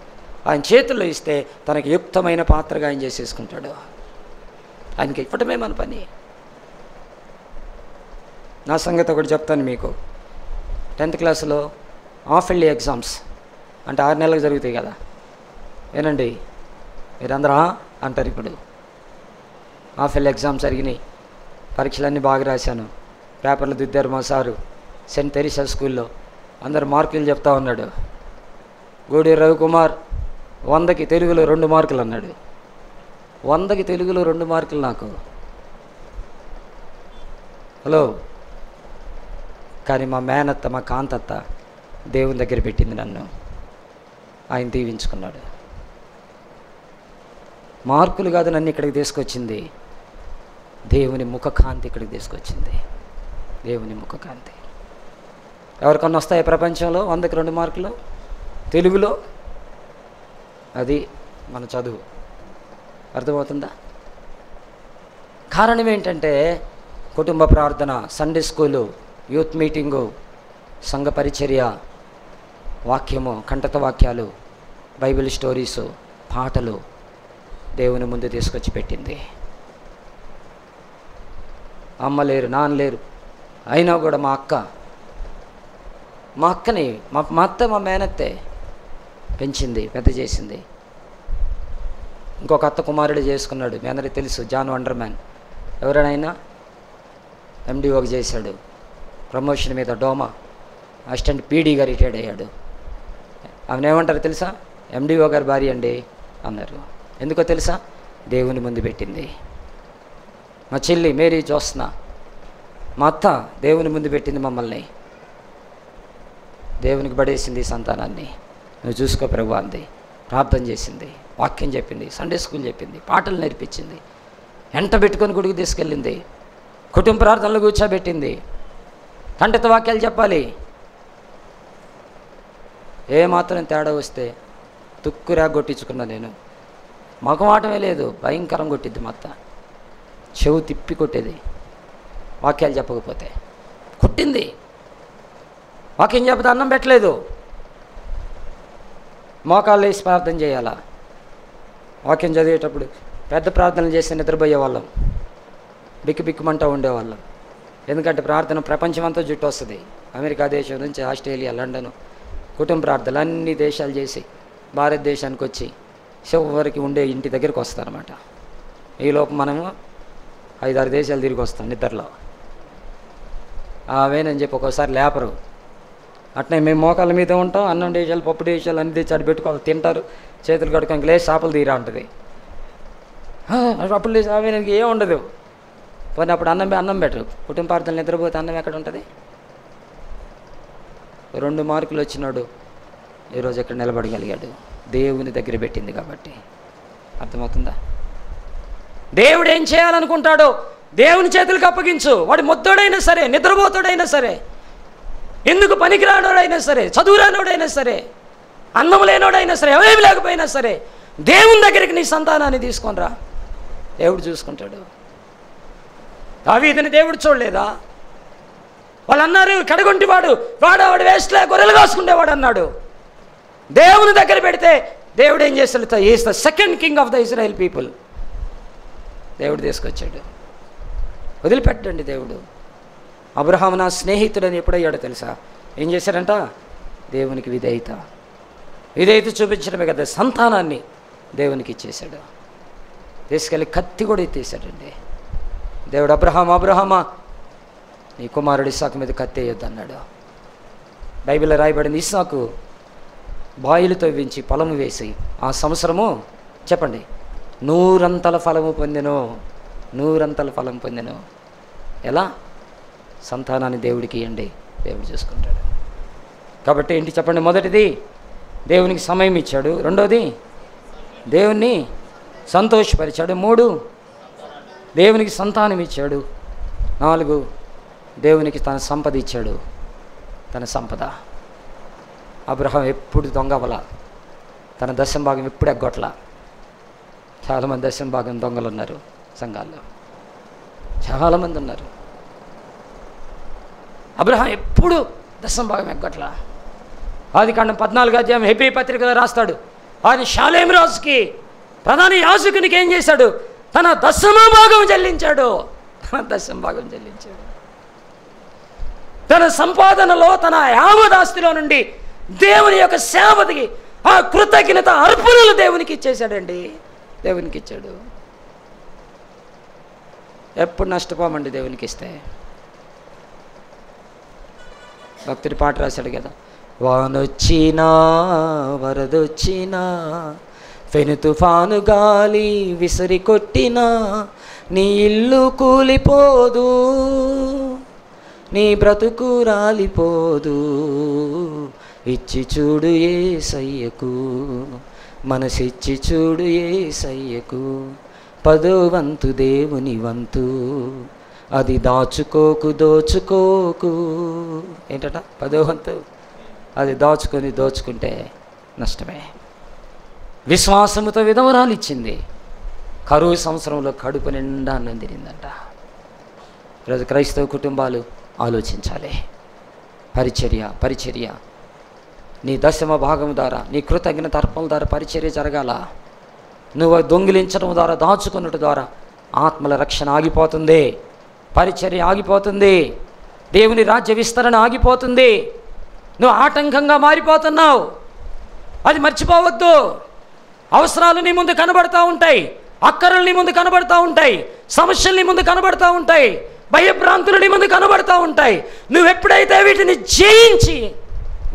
ఆయన చేతుల్లో ఇస్తే తనకి యుక్తమైన పాత్రగా ఆయన చేసేసుకుంటాడు. ఆయనకి ఇవ్వటమే మన పని. నా సంగతి ఒకటి చెప్తాను మీకు. 10th క్లాసులో హాఫ్ ఇయర్లీ ఎగ్జామ్స్ అంటే 6 నెలలకు జరుగుతాయి కదా. ఏనండి మీరందరూ అంటారు. ఇప్పుడు హాఫ్ ఇయర్లీ ఎగ్జామ్స్ జరిగినాయి, పరీక్షలన్నీ బాగా రాశాను, పేపర్లు దిద్దారు మా సారు. సెయింట్ తెరీసా స్కూల్లో అందరు మార్కులు చెప్తా ఉన్నాడు. గూడూరు రవికుమార్ 100కి తెలుగులో 2 మార్కులు అన్నాడు. 100కి తెలుగులో 2 మార్కులు నాకు. హలో. కానీ మా మేనత్త, మా కాంతత్త దేవుని దగ్గర పెట్టింది నన్ను. ఆయన దీవించుకున్నాడు. మార్కులు కాదు నన్ను ఇక్కడికి తీసుకొచ్చింది, దేవుని ముఖకాంతి ఇక్కడికి తీసుకొచ్చింది. దేవుని ముఖకాంతి. ఎవరికన్నా వస్తాయి ప్రపంచంలో 100కి 2 మార్కులు తెలుగులో? అది మన చదువు. అర్థమవుతుందా? కారణం ఏంటంటే కుటుంబ ప్రార్థన, సండే స్కూలు, యూత్ మీటింగు, సంఘ పరిచర్య, వాక్యము, కంఠత వాక్యాలు, బైబిల్ స్టోరీసు, పాటలు దేవుని ముందు తీసుకొచ్చి పెట్టింది. అమ్మ లేరు, నాన్న లేరు, అయినా కూడా మా అక్కని మా అత్త, మా మేనత్తే పెంచింది, పెద్ద చేసింది. ఇంకొక అత్త కుమారుడు చేసుకున్నాడు, మీ అందరికీ తెలుసు, జాన్ వండర్మ్యాన్. ఎవరైనా ఎండిఓకి చేశాడు, ప్రమోషన్ మీద డోమా అసిస్టెంట్ పీడీగా రిటైర్డ్ అయ్యాడు. ఆమెను ఏమంటారు తెలుసా? ఎండిఓ గారి భార్య అండి అన్నారు. ఎందుకో తెలుసా? దేవుని ముందు పెట్టింది. మా చెల్లి మేరీ జోస్న, మా అత్త దేవుని ముందు పెట్టింది మమ్మల్ని, దేవునికి పడేసింది సంతానాన్ని. నువ్వు చూసుకో ప్రభు అంది, ప్రార్థన చేసింది, వాక్యం చెప్పింది, సండే స్కూల్ చెప్పింది, పాటలు నేర్పించింది, ఎంట పెట్టుకొని గుడికి తీసుకెళ్ళింది, కుటుంబ ప్రార్థనలు కూర్చోబెట్టింది, కంఠత వాక్యాలు చెప్పాలి. ఏమాత్రం తేడా వస్తే తుక్కురా కొట్టించుకున్నా నేను. మగమాటమే లేదు, భయంకరం కొట్టిద్ది మా అత్త. చెవు తిప్పి కొట్టేది వాక్యాలు చెప్పకపోతే. కొట్టింది. వాక్యం చెప్పితే అన్నం పెట్టలేదు. మోకాళ్ళు వేసి ప్రార్థన చేయాలా? వాక్యం చదివేటప్పుడు పెద్ద ప్రార్థనలు చేసి నిద్రపోయే వాళ్ళం, బిక్కుబిక్కుమంటూ ఉండేవాళ్ళం. ఎందుకంటే ప్రార్థన ప్రపంచం అంతా జుట్టు వస్తుంది. అమెరికా దేశం నుంచి ఆస్ట్రేలియా, లండన్ కుటుంబ ప్రార్థనలు అన్ని దేశాలు చేసి భారతదేశానికి వచ్చి చివరికి ఉండే ఇంటి దగ్గరికి వస్తారన్నమాట. ఈలోపు మనము 5-6 దేశాలు తిరిగి వస్తాం నిద్రలో. అవేనని చెప్పి ఒక్కోసారి లేపరు. అట్నే మేము మోకాళ్ళ మీద ఉంటాం, అన్నం దేశాలు పప్పు దేశాలు అన్ని తెచ్చి అడి పెట్టుకోవాలి, తింటారు, చేతులు కడుక్కొని లేచి చేపలు తీరా ఉంటుంది. అప్పుడు లేచి అవేనకి ఏం ఉండదు. పోనీ అప్పుడు అన్నం పెట్టరు. కుటుంబ ప్రార్థనలు నిద్రపోతే అన్నం ఎక్కడ ఉంటుంది? 2 మార్కులు వచ్చినాడు ఈరోజు ఎక్కడ నిలబడగలిగాడు? దేవుని దగ్గర పెట్టింది కాబట్టి. అర్థమవుతుందా? దేవుడు ఏం చేయాలనుకుంటాడో దేవుని చేతులకు అప్పగించు. వాడు మొద్దోడైనా సరే, నిద్రపోతాడైనా సరే, ఎందుకు పనికిరానోడైనా సరే, చదువురానోడైనా సరే, అన్నం లేనోడైనా సరే, ఏమేమి లేకపోయినా సరే, దేవుని దగ్గరికి నీ సంతానాన్ని తీసుకొని రా, దేవుడు చూసుకుంటాడు. దావీదుని దేవుడు చూడలేదా? వాళ్ళు అన్నారు కడగొంటివాడు, వాడు వేస్ట్లే, గొర్రెలు కాసుకునేవాడు అన్నాడు. దేవుని దగ్గర పెడితే దేవుడు ఏం చేస్తాడు? Is the second king of the Israel people. దేవుడు తీసుకొచ్చాడు. వదిలిపెట్టండి దేవుడు. అబ్రహాము నా స్నేహితుడని ఎప్పుడయ్యాడో తెలుసా? ఏం చేశాడంట? దేవునికి విధేయత చూపించడమే కదా, సంతానాన్ని దేవునికి ఇచ్చేశాడు. తీసుకెళ్ళి కత్తి కూడా ఎత్తేసాడండి. దేవుడు అబ్రహామా నీ కుమారుడు ఇస్సాకు మీద కత్తి వేయొద్దు అన్నాడు. బైబిల్లో రాయబడింది, ఇస్సాకు బాయిలతో వించి పొలము వేసి ఆ సంవత్సరము చెప్పండి 100 ఫలము పొందెను. 100 ఫలం పొందెను. ఎలా? సంతానాన్ని దేవుడికి ఇవ్వండి, దేవుడు చూసుకుంటాడు. కాబట్టి ఏంటి చెప్పండి? మొదటిది దేవునికి సమయం ఇచ్చాడు, రెండోది దేవుణ్ణి సంతోషపరిచాడు, 3 దేవునికి సంతానం ఇచ్చాడు, 4 దేవునికి తన సంపద ఇచ్చాడు. తన సంపద. అబ్రహాం ఎప్పుడు దొంగవల, తన దశమ భాగం ఎప్పుడు ఎగ్గొట్ల. చాలామంది దశమ భాగం దొంగలు ఉన్నారు సంఘాల్లో, చాలామంది ఉన్నారు. అబ్రహాం ఎప్పుడు దశమ భాగం ఎగ్గొట్ల. ఆదికాండం 14వ అధ్యాయం హెబ్రీ పత్రికలో రాస్తాడు, ఆయన షాలేం రాజుకి ప్రధాన యాజకునికి ఏం చేశాడు? తన దశమ భాగం చెల్లించాడు. తన సంపాదనలో, తన యావదాస్తిలో నుండి దేవుని యొక్క సేవకి ఆ కృతజ్ఞత అర్పణలు దేవునికి ఇచ్చేశాడండి. దేవునికి ఇచ్చాడు. ఎప్పుడు నష్టపోమండి దేవునికి ఇస్తే. భక్తుడి పాట రాశాడు కదా, వానొచ్చినా వరదొచ్చినా పెను తుఫాను గాలి విసిరి కొట్టినా నీ ఇల్లు కూలిపోదు, నీ బ్రతుకు రాలిపోదు. ఇచ్చి చూడు యేసయ్యకు, మనసిచ్చి చూడు యేసయ్యకు. 10వ వంతు దేవుని వంతు, అది దాచుకోకు దోచుకోకు. ఏంటట? 10వ వంతు అది దోచుకుంటే నష్టమే. విశ్వాసముతో విధవరాలు ఇచ్చింది, కరువు సంవత్సరంలో కడుపు నిండా అన్నం తిరిందంట. ఈరోజు క్రైస్తవ కుటుంబాలు ఆలోచించాలి. పరిచర్య నీ దశమ భాగం ద్వారా, నీ కృతజ్ఞత అర్పణల ద్వారా పరిచర్య జరగాల. నువ్వు దొంగిలించడం ద్వారా, దాచుకున్నట్టు ద్వారా ఆత్మల రక్షణ ఆగిపోతుంది, పరిచర్య ఆగిపోతుంది, దేవుని రాజ్య విస్తరణ ఆగిపోతుంది. నువ్వు ఆటంకంగా మారిపోతున్నావు. అది మర్చిపోవద్దు. అవసరాలు నీ ముందు కనబడతా ఉంటాయి, అక్కరలు నీ ముందు కనబడతా ఉంటాయి, సమస్యలు నీ ముందు కనబడతా ఉంటాయి, భయభ్రాంతులు నీ ముందు కనబడతా ఉంటాయి. నువ్వెప్పుడైతే వీటిని జయించి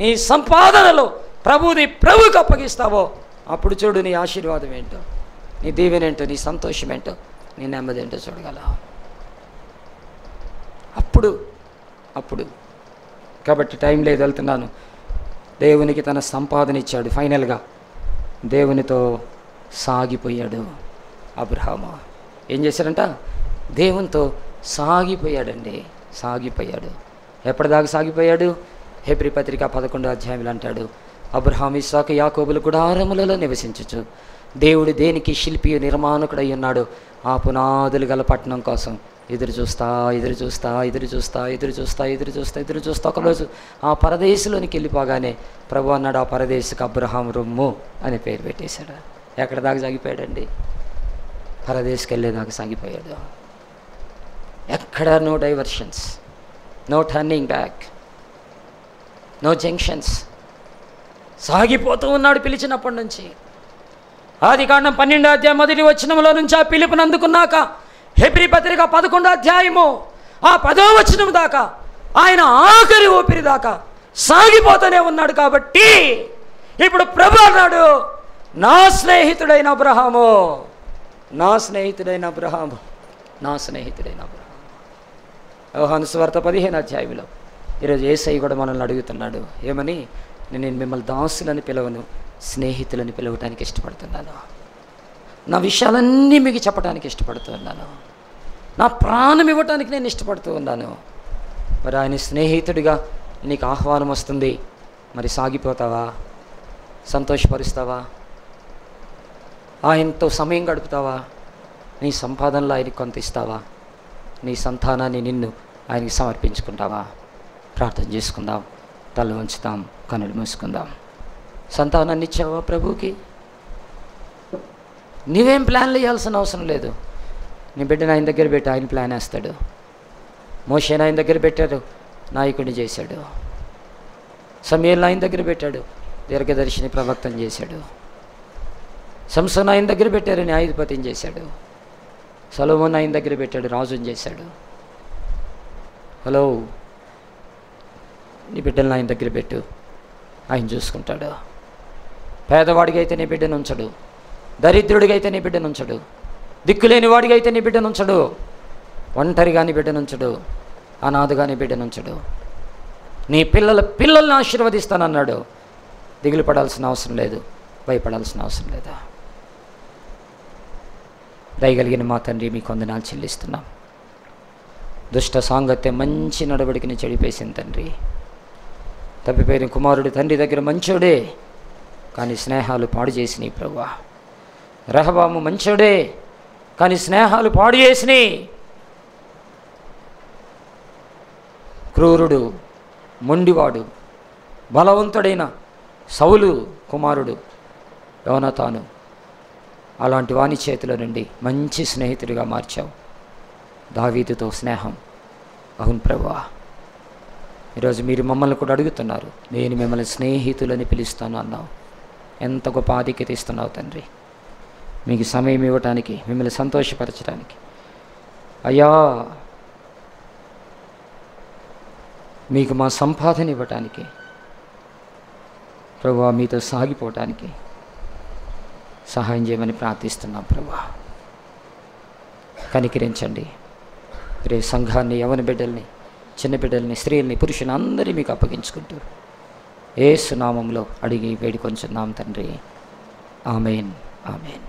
నీ సంపాదనలో ప్రభువుకి అప్పగిస్తావో అప్పుడు చూడు నీ ఆశీర్వాదం ఏంటో, నీ దీవెన ఏంటో, నీ సంతోషం ఏంటో, నీ నెమ్మది ఏంటో చూడగలవు. అప్పుడు కాబట్టి టైం లేదు, వెళ్తున్నాను. దేవునికి తన సంపాదన ఇచ్చాడు. ఫైనల్గా దేవునితో సాగిపోయాడు అబ్రహాము. ఏం చేశాడంట? దేవునితో సాగిపోయాడండి. ఎప్పటిదాకా సాగిపోయాడు? హెబ్రీ పత్రిక 11వ అధ్యాయంలో అంటాడు, అబ్రహాము ఇస్సాకు యాకోబులు గుడారములలో నివసించుచు దేవుడు దేనికి శిల్పి నిర్మాణకుడై ఉన్నాడు? ఆ పునాదులు గల పట్టణం కోసం ఎదురు చూస్తా ఒకరోజు ఆ పరదేశంలోనికి వెళ్ళిపోగానే ప్రభు అన్నాడు, ఆ పరదేశకు అబ్రహాం రొమ్ము అని పేరు పెట్టేశాడు. ఎక్కడ దాకా సాగిపోయాడండి? పరదేశకి వెళ్ళేదాకా సాగిపోయాడు. ఎక్కడ no diversions, no turning back, no junctions. సాగిపోతూ ఉన్నాడు పిలిచినప్పటి నుంచి. ఆదికాండం 12వ అధ్యాయం 1వ వచనంలో నుంచి ఆ పిలుపుని అందుకున్నాక హెబ్రీ పత్రిక 11వ అధ్యాయము ఆ 10వ వచనం దాకా ఆయన ఆఖరి ఊపిరి దాకా సాగిపోతూనే ఉన్నాడు. కాబట్టి ఇప్పుడు ప్రభు అన్నాడు, నా స్నేహితుడైన అబ్రహాము, నా స్నేహితుడైన అబ్రహాము, నా స్నేహితుడైన అబ్రహాము. యోహాను సువార్త 15వ అధ్యాయంలో ఈరోజు యేసయ్య కూడా మనల్ని అడుగుతున్నాడు, ఏమని? నేను మిమ్మల్ని దాసులని పిలవను, స్నేహితులని పిలవటానికి ఇష్టపడుతున్నాను. నా విషయాలన్నీ మీకు చెప్పడానికి ఇష్టపడుతున్నాను. నా ప్రాణం ఇవ్వటానికి నేను ఇష్టపడుతూ ఉన్నాను. మరి ఆయన స్నేహితుడిగా నీకు ఆహ్వానం వస్తుంది. మరి సాగిపోతావా? సంతోషపరుస్తావా? ఆయనతో సమయం గడుపుతావా? నీ సంపాదనలో ఆయనకి కొంత ఇస్తావా? నీ సంతానాన్ని నిన్ను ఆయనకి సమర్పించుకుంటావా? ప్రార్థన చేసుకుందాం, తల ఉంచుతాం, కన్నులు మూసుకుందాం. సంతానాన్ని ఇచ్చావా ప్రభువుకి? నీవేం ప్లాన్లు వేయాల్సిన అవసరం లేదు. నీ బిడ్డను ఆయన దగ్గర పెట్టి ఆయన ప్లాన్ వేస్తాడు. మోషేని ఆయన దగ్గర పెట్టాడు, నాయకుడిని చేశాడు. సమూయేలుని ఆయన దగ్గర పెట్టాడు, దీర్ఘదర్శిని ప్రవక్తను చేశాడు. సంసోను ఆయన దగ్గర పెట్టారు, న్యాయాధిపతిని చేశాడు. సొలొమోను ఆయన దగ్గర పెట్టాడు, రాజుని చేశాడు. హలో, నీ బిడ్డలను ఆయన దగ్గర పెట్టు, ఆయన చూసుకుంటాడు. పేదవాడికి అయితే నీ బిడ్డను ఉంచడు, దరిద్రుడికి అయితే నీ బిడ్డను ఉంచడు, దిక్కులేని వాడికి అయితే నీ బిడ్డను ఉంచడు, ఒంటరిగా నీ బిడ్డను ఉంచడు, అనాథగా నీ బిడ్డను ఉంచడు. నీ పిల్లల్ని ఆశీర్వదిస్తానన్నాడు. దిగులు పడాల్సిన అవసరం లేదు, భయపడాల్సిన అవసరం లేదు. దయగలిగిన మా తండ్రి, మీకు వందనాలు చెల్లిస్తున్నాం. దుష్ట సాంగత్యం మంచి నడవడికని చెడిపేసింది తండ్రి. తప్పిపోయిన కుమారుడు తండ్రి దగ్గర మంచోడే, కానీ స్నేహాలు పాడు చేసినాయి ప్రభువా. రెహబాము మంచోడే, కానీ స్నేహాలు పాడు చేసినాయి. క్రూరుడు, మొండివాడు, బలవంతుడైన సౌలు కుమారుడు యోనాతాను, అలాంటి వాని చేతిలో నుండి మంచి స్నేహితుడిగా మార్చావు. దావీదుతో స్నేహం. అవును ప్రభువా, ఈరోజు మీరు మమ్మల్ని కూడా అడుగుతున్నారు, నేను మిమ్మల్ని స్నేహితులని పిలుస్తాను అన్నావు. ఎంత గొప్ప ఆధిక్యత ఇస్తున్నావు తండ్రి. మీకు సమయం ఇవ్వటానికి, మిమ్మల్ని సంతోషపరచడానికి, అయ్యా మీకు మా సంపాదన ఇవ్వటానికి, ప్రభువా మీతో సాగిపోవటానికి సహాయం చేయమని ప్రార్థిస్తున్నాం ప్రభువా. కనికరించండి. రేపు సంఘాన్ని, యవన బిడ్డల్ని, చిన్న బిడ్డల్ని, స్త్రీల్ని, పురుషుని అందరినీ మీకు అప్పగించుకుంటూ యేసు నామములో అడిగి వేడుకొంచున్నాం తండ్రి. ఆమేన్, ఆమేన్.